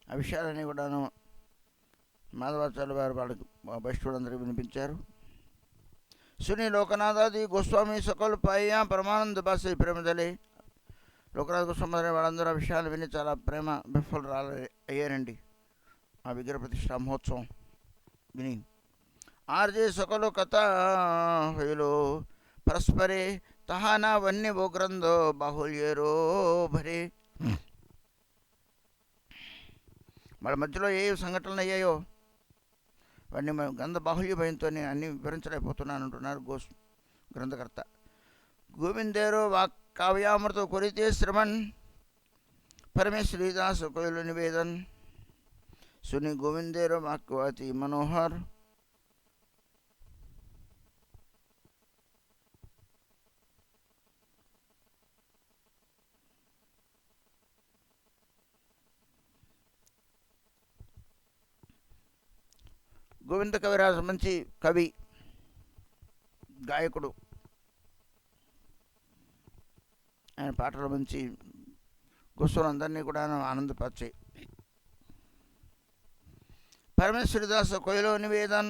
ఆ విషయాలన్నీ కూడాను మాధవాచార్యుల వారు వాళ్ళకి వైష్ణవులందరికీ వినిపించారు. सुनी लोकनाथादि गोस्वामी सकल पाइया परमानंद बासे प्रेम जले. లోకనాథ గోస్వామి వాళ్ళందరూ ఆ విషయాలు విని చాలా ప్రేమ విఫలరాలు అయ్యారండి ఆ విగ్రహ ప్రతిష్ఠా మహోత్సవం విని. ఆర్జే సకలు కథ హైలో పరస్పరే తహానా వన్య భోగ్రంథో బాహుల్యేరో భరే. వాళ్ళ మధ్యలో ఏ సంఘటనలు అయ్యాయో వాడిని గ్రంథ బాహుల్య భయంతో అన్నీ వివరించలేకపోతున్నాను అంటున్నారు గ్రంథకర్త. గోవిందేరో కావ్యామృత కొరితే శ్రమణ్ పరమేశ్వరీదాస్ కోయిలు నివేదన్. సుని గోవిందేరో వాక్వాతి మనోహర్. గోవింద కవిరాజు మంచి కవి, గాయకుడు. ఆయన పాటలు మంచి గోస్వాములందరినీ కూడా ఆనందపరిచాయి. పరమేశ్వరిదాస్ కోయిలో నివేదన్.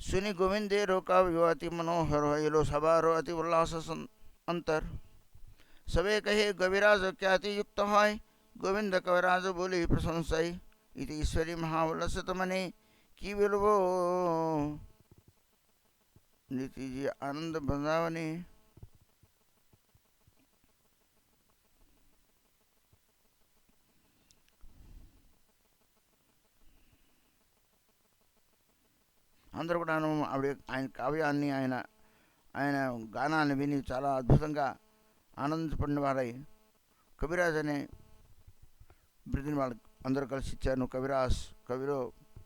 सुनि गोविंदे रोका विवाति मनोहर हलो सबारो अति उल्लास अंतर सबे कहे कविराज ख्याति युक्त है गोविंद कविराज बोले प्रशंसाई इति ईश्वरी महावलसत मने की बिलवो नीति जी आनंद बृंदावनी అందరూ కూడాను ఆవిడ ఆయన కావ్యాన్ని ఆయన గానాన్ని విని చాలా అద్భుతంగా ఆనందపడిన వారై కవిరాజ్ అనే బిరుదుని వాళ్ళకి అందరూ కలిసి ఇచ్చాను. కవిరాజ్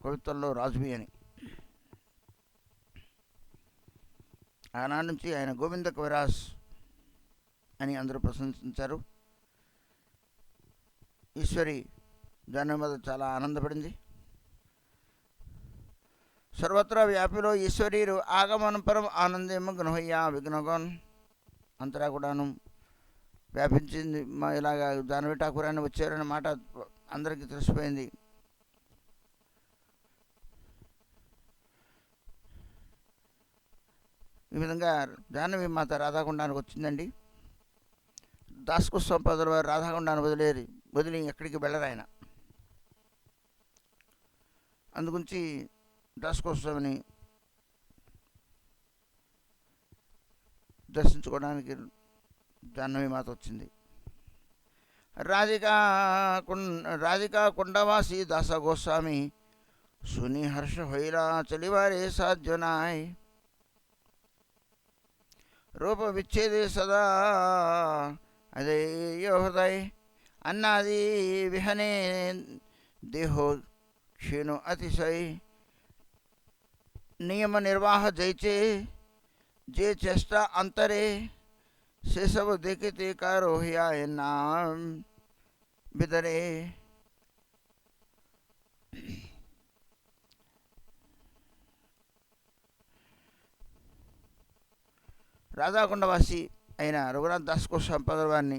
కవిత్వంలో రాజువి అని. ఆనాటి నుంచి ఆయన గోవింద కవిరాజ్ అని అందరూ ప్రశంసించారు. ఈశ్వరి దాని మీద చాలా ఆనందపడింది. సర్వత్రా వ్యాపిలో ఈశ్వరీరు ఆగమన పరం ఆనందే మగ్నహయ్యా విఘ్నగోన్ అంతటా కూడాను వ్యాపించింది. ఇలాగా జానవి ఠాకూర్ అని వచ్చారనే మాట అందరికీ తెలిసిపోయింది. ఈ విధంగా జాహ్నవి మాత రాధాకుండానికి వచ్చిందండి. దాస్కృష్ణ పదుల వారు రాధాకుండాన్ని వదిలి ఎక్కడికి వెళ్ళరు ఆయన. అందుగురించి దాస్కోత్సవని దర్శించుకోవడానికి జాహ్నవి మాత వచ్చింది. రాధికా కుండవాసి దాస గోస్వామి సుని హర్ష హైలా చలివారే సాధ్యనాయ్ రూప విచ్ఛేదే సదా అదే హృదయ అన్నాది విహనే దేహో క్షీణో అతిశయ नियम निर्वाह जैचे जे चेष्टा अंतरे से सब देखते कारो हिया नाम बिदरे. రాధాకొండవాసి అయిన రఘునాథ్ దాస్ గోస్వామి పదర్ వారిని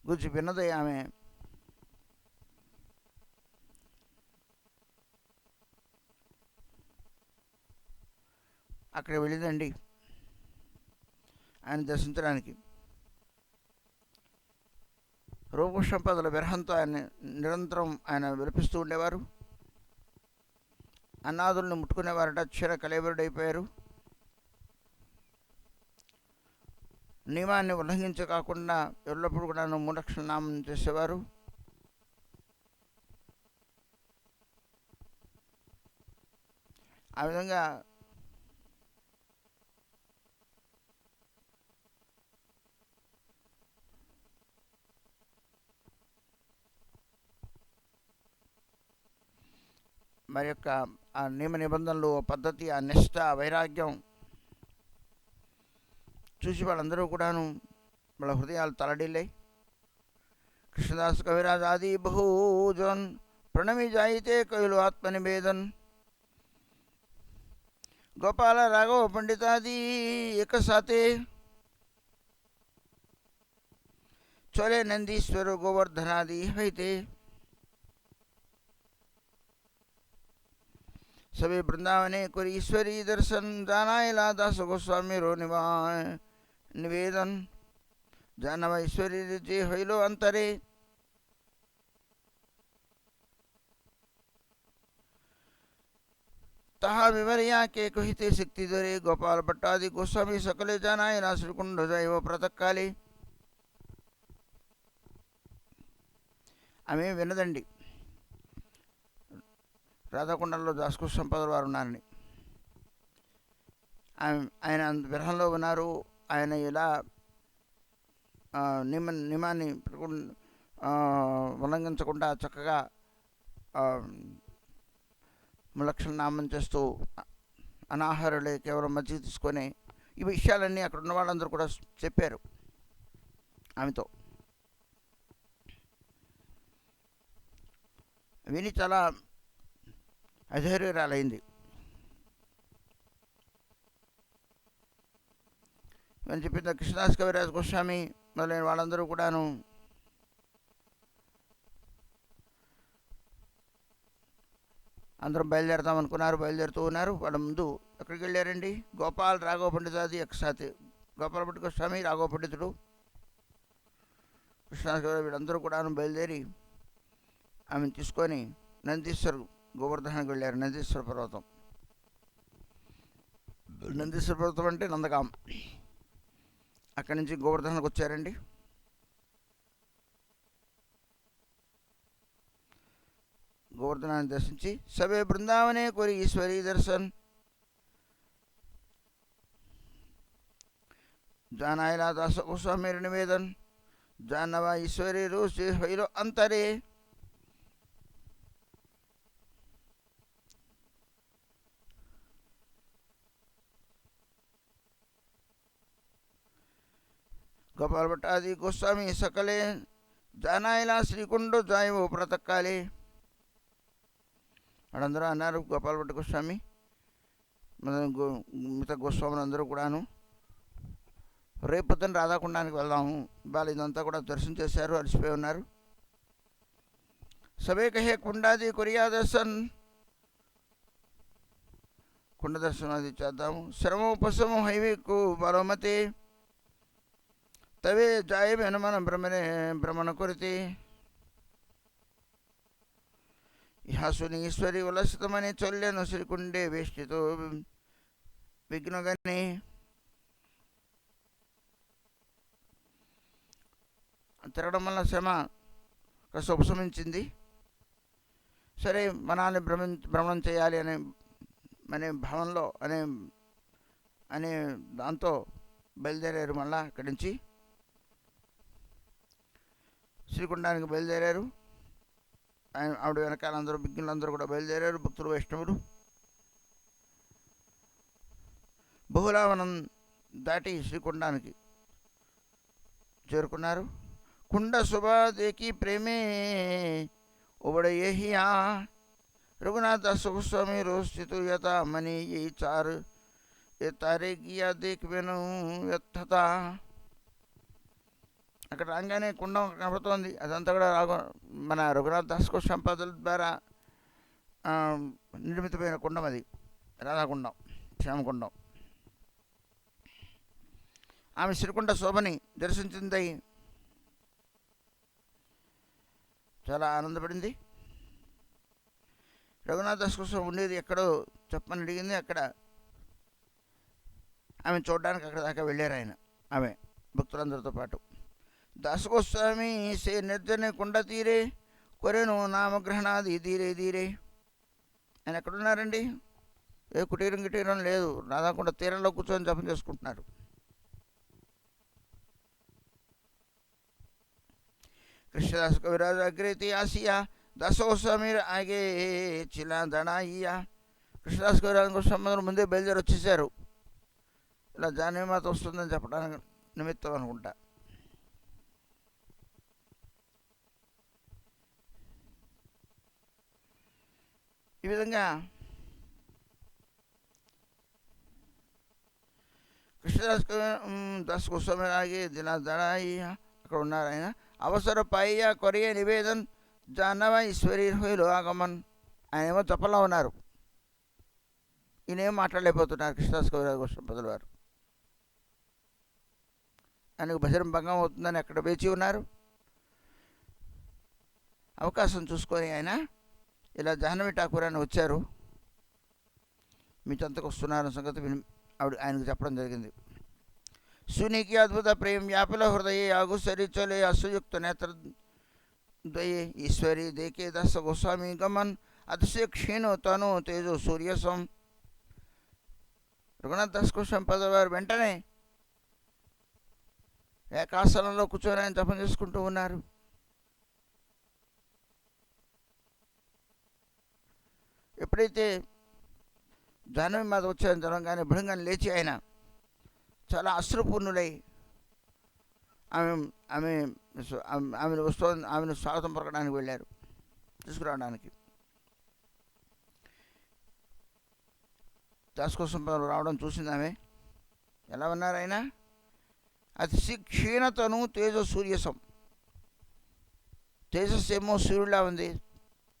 గురించి విన్నది ఆమె. అక్కడ వెళ్ళిందండి ఆయన దర్శించడానికి. రూపసంపదల విరహంతో ఆయన నిరంతరం ఆయన విలపిస్తూ ఉండేవారు. అన్నాదుల్ని ముట్టుకునేవారట. క్షీర కలేబరుడైపోయారు. నియమాన్ని ఉల్లంఘించకాకుండా ఎల్లప్పుడూ కూడా మూఢక్షణ నామం చేసేవారు. ఆ విధంగా మరి యొక్క ఆ నియమ నిబంధనలు, పద్ధతి, ఆ నిష్ఠ, వైరాగ్యం చూసి వాళ్ళందరూ కూడాను వాళ్ళ హృదయాలు తలడిల్లాయి. కృష్ణదాస్ కవిరాజ్ ఆది బహూజన్ ప్రణమి జాయితే కవిలు ఆత్మనివేదన్ గోపాల రాఘవ పండితాది ఏకసాతే చోలే నందీశ్వర గోవర్ధనాది హైతే सभी वृंदावने कुर ईश्वरी दर्शन जानायला दास गोस्वामी रो निवेदन जानव ईश्वरी जे हईलो अंतरे तहा विवरिया के कहिते शक्ति दरे गोपाल भट्टादि गोस्वामी सकले जानायला श्रीकुंड जैव प्रतः काले आमे विनदंडी రాధాకొండలో దాస్కృష్ణ పదర్ వారు ఉన్నారని. ఆయన విరహంలో ఉన్నారు. ఆయన ఇలా నియమాన్ని ఉల్లంఘించకుండా చక్కగా లక్షణ నామం చేస్తూ అనాహారులే కేవలం మజ్జిగ తీసుకొని ఈ విషయాలన్నీ అక్కడ ఉన్న వాళ్ళందరూ కూడా చెప్పారు ఆమెతో. విని చాలా అధైర్యురాలైంది. అని చెప్పింది కృష్ణదాస్ కవిరాజ్ గోస్వామి మొదలైన వాళ్ళందరూ కూడాను అందరం బయలుదేరదాం అనుకున్నారు. బయలుదేరుతూ ఉన్నారు. వాళ్ళ ముందు ఎక్కడికి వెళ్ళారండి? గోపాల్ రాఘవ పండితాది ఒకసారి గోపాల భట్ట గోస్వామి, రాఘవ పండితుడు, కృష్ణాచార్య వీళ్ళందరూ కూడా బయలుదేరి ఆమెను తీసుకొని నందీశ్వర్ గోవర్ధనానికి వెళ్ళారు. నందీశ్వర పర్వతం. నందీశ్వర పర్వతం అంటే నందగాం. అక్కడి నుంచి గోవర్ధనానికి వచ్చారండి. గోవర్ధనాన్ని దర్శించి సభే బృందావనే కోరి ఈశ్వరీ దర్శన్ జానాయిలా దాస గోస్వామి నివేదన్ जानवा ईश्वरी रूसी हईरो अंतरे गोपाल भट्ट आदि गोस्वामी सकले जानायला श्रीकुंड जायो प्रतक्काले వాళ్ళందరూ అన్నారు గోపాల భట్ట గోస్వామి మిగతా గోస్వాములు అందరూ కూడాను రేపు పొద్దున్న రాధాకుండానికి వెళ్దాము. ఇవాళ ఇదంతా కూడా దర్శనం చేశారు, అలసిపోయి ఉన్నారు. సభే కహే కుండాది కొరియా దర్శన్, కుండ దర్శనం అది చేద్దాము. శ్రమోపశమో హైవేకు బలోమతే తవే జాయ హనుమన భ్రమణ కొరితే ఇహాసుని ఈశ్వరి ఉల్లసితమని చొల్లెను శ్రీకుండే వేష్టితో విఘ్నగని తిరగడం వల్ల శ్రమ కాస్త ఉపశమించింది. సరే మనాన్ని భ్రమణం చేయాలి అనే భావనలో అనే దాంతో బయలుదేరారు. మళ్ళా అక్కడి నుంచి శ్రీకుండానికి బయలుదేరారు. ఆవిడ వెనకాల అందరూ విఘ్నులందరూ కూడా బయలుదేరారు. భక్తులు వైష్ణవులు బహుళావనం దాటి శ్రీకుండానికి చేరుకున్నారు. कुंड सुबह देखी प्रेमे उबड़ यहिया रघुनाथ दास गोस्वामी रोस्थित यथा मनी यही चार ये तारे गिया देख वेनु यथा అక్కడ రాగానే కుండం కనబడుతోంది. అదంతా కూడా మన రఘునాథ్ దాస్ గోస్వామి సంపాదల ద్వారా నిర్మితమైన కుండం, అది రాధాకుండం, శ్యామకుండం. ఆమె శ్రీకుండ శోభని దర్శించింది, చాలా ఆనందపడింది. రఘునాథ్ దాస్ కోసం ఉండేది ఎక్కడో చెప్పని అడిగింది. అక్కడ ఆమె చూడడానికి అక్కడ దాకా వెళ్ళారు ఆయన, ఆమె భక్తులందరితో పాటు. దాసగోస్వామి సే నిర్జన కుండ తీరే కొరెను నామగ్రహణాది ధీరే ధీరే. ఆయన ఎక్కడున్నారండి? ఏ కుటీరం గిటీరం లేదు, రాధాకుండ తీరంలో కూర్చొని జపం చేసుకుంటున్నారు. कृष्णदास कविराज अग्रेती आसिया दासोस्वामी आगे चिला दणाइया. కృష్ణదాస్ కవిరాజ్ గోస్వామి ముందే బయలుదేరి వచ్చేసారు. ఇలా జానవి మాత వస్తుందని చెప్పడానికి నిమిత్తం అనుకుంటా. ఈ విధంగా కృష్ణదాస్ దాస్ గోస్వామి ఆగే జిలా దడాయియా అక్కడ ఉన్నారు ఆయన. అవసర పయ్య కొరియ నివేదన్ జానవ ఈశ్వరి హోయిలో ఆగమన్. ఆయన ఏమో జపంలో ఉన్నారు, ఈయనేమో మాట్లాడలేకపోతున్నారు. కృష్ణదాస్ కవిరాజ్ గోస్వామి పదుల వారు ఆయనకు భజన భంగం అవుతుందని అక్కడ వేచి ఉన్నారు. అవకాశం చూసుకొని ఆయన ఇలా జాహ్నవి ఠాకూర్ అని వచ్చారు, మీ చెంతకు వస్తున్నారన్న సంగతి ఆవిడ ఆయనకు చెప్పడం జరిగింది. सुनी अद्भुत प्रेम व्यापल हृदय आगु सरी चले असुयुक्त नेत्र द्वये ईश्वरी देखे दस गोस्वामी गमन अतिशय क्षीण तनु तेजो सूर्यसम. రఘునాథ్ దాస్ గోస్వామి పదవి వారు వెంటనే ఏకాసనంలో కూర్చొని ఆయన జపం చేసుకుంటూ ఉన్నారు. ఎప్పుడైతే జాహ్నవి మాత వచ్చారని జనంగానే భృంగాన్ని లేచి ఆయన చాలా అశ్రుపూర్ణులై ఆమెను స్వాగతం పలకడానికి వెళ్ళారు, తీసుకురావడానికి. దాస్ కోసం రావడం చూసింది ఆమె. ఎలా ఉన్నారు ఆయన? అతి క్షీణతను తేజ సూర్యసం. తేజస్సు ఏమో సూర్యులా ఉంది,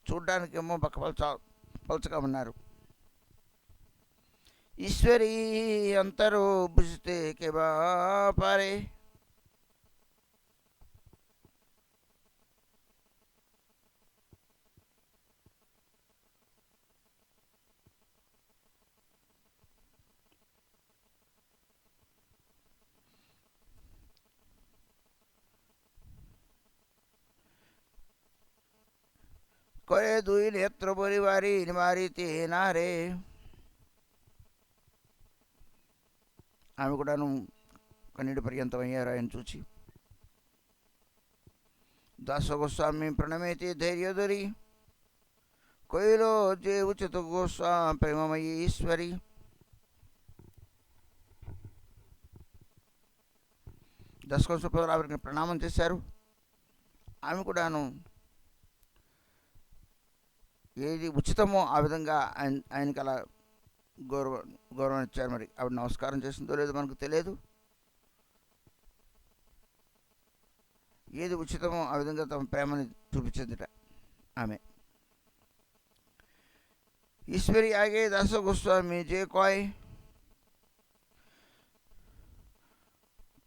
చూడ్డానికేమో బక్కపల్చ పలుచగా ఉన్నారు. ఈశ్వరీ అంతరు బుజితే కెబా పారే. కొరే దుయి నేత్ర బొలివారి నివారితే నారే. ఆమె కూడాను కన్నీటి పర్యంతమయ్యారు ఆయన చూచి. దాసగోస్వామి ప్రణమేతి ధైర్యధరి. కొయిలో జే ఉచిత గోస్వామి ప్రేమమయీ ఈశ్వరి. దశగోస్వామి ప్రణామం చేశారు. ఆమె కూడాను ఏది ఉచితమో ఆ విధంగా ఆయనకి అలా గౌరవం ఇచ్చారు. మరి ఆవిడ నమస్కారం చేసిందో లేదో మనకు తెలియదు. ఏది ఉచితమో ఆ విధంగా తమ ప్రేమని చూపించిందిట ఆమె. ఈశ్వరి ఆగే దాస గోస్వామి జే కాయ్.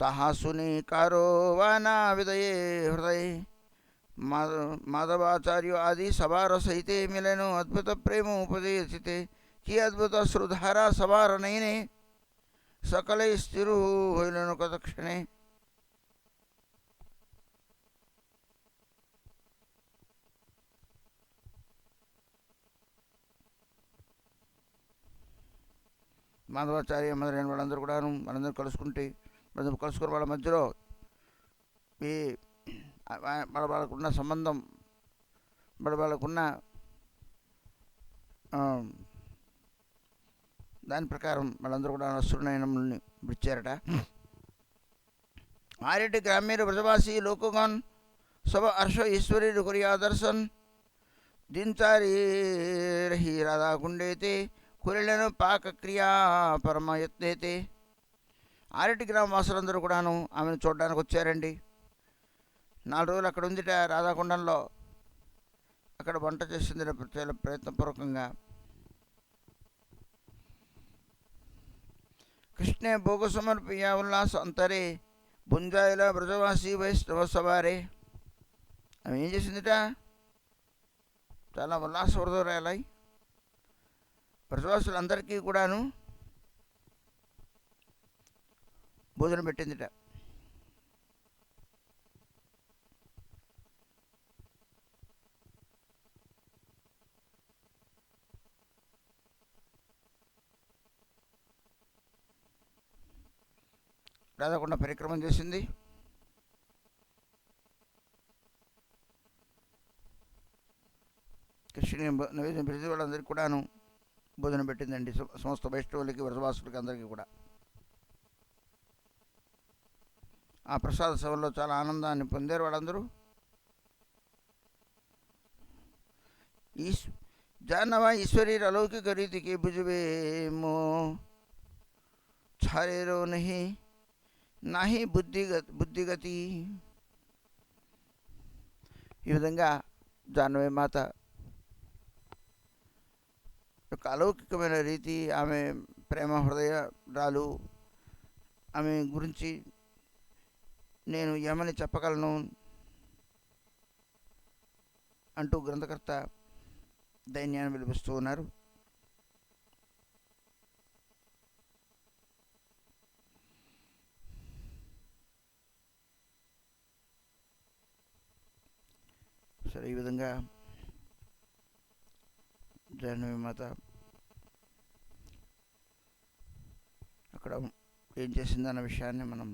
తహా సుని కారో వానా విదయే హృదయ. మాధవాచార్య ఆది సభార సహితే మిలను అద్భుత ప్రేమ ఉపదేశితే. కి అద్భుత శ్రుధారా సభార నయనే. సకలై స్థిరు హోయిలను కతక్షణే. మాధవాచార్య మొదలైన వాళ్ళందరూ కూడాను వాళ్ళందరూ కలుసుకుని వాళ్ళ మధ్యలో ఈ వాళ్ళకున్న సంబంధం వాళ్ళకున్న దాని ప్రకారం వాళ్ళందరూ కూడా అసురునయనముల్ని విడిచారట. ఆర్యటి గ్రామీణ బ్రజవాసి లోకగన్ సభ హర్ష ఈశ్వరి కొరియా దర్శన్. దించారి రహి రాధా గుండైతే కురెలను పాకక్రియా పరమయత్నైతే. ఆర్యటి గ్రామ వాసులందరూ కూడాను ఆమెను చూడడానికి వచ్చారండి. 4 రోజులు అక్కడ ఉందిట రాధాకుండంలో. అక్కడ వంట చేసింది చాలా ప్రయత్నపూర్వకంగా. కృష్ణే భోగ సమర్పయ ఉల్లాస అంతరే. బుంజాయిల బ్రజవాసి వైష్ణవ సవారే. ఆమె ఏం చేసిందిట, చాలా ఉల్లాస వృధురాలై బ్రజవాసులందరికీ కూడాను భోజనం పెట్టిందిట. రాధకుండా పరిక్రమం చేసింది. కృష్ణుని నైవేద్యం ప్రతి వాళ్ళందరికీ కూడాను భోజనం పెట్టిందండి. సమస్త వైష్ణవులకి వ్రతవాసులకి అందరికీ కూడా. ఆ ప్రసాద సభలో చాలా ఆనందాన్ని పొందారు వాళ్ళందరూ. జానవా ఈశ్వరీ అలౌకిక రీతికి భుజవేమో. ఛారేరో నహి నాహి బుద్ధిగతి. ఈ విధంగా జాహ్నవి మాత యొక్క అలౌకికమైన రీతి, ఆమె ప్రేమ హృదయరాలు, ఆమె గురించి నేను ఏమని చెప్పగలను అంటూ గ్రంథకర్త దైన్యాన్ని విలిపిస్తూ ఉన్నారు. సరే, ఈ విధంగా జాహ్నవి మాత అక్కడ ఏం చేసిందన్న విషయాన్ని మనం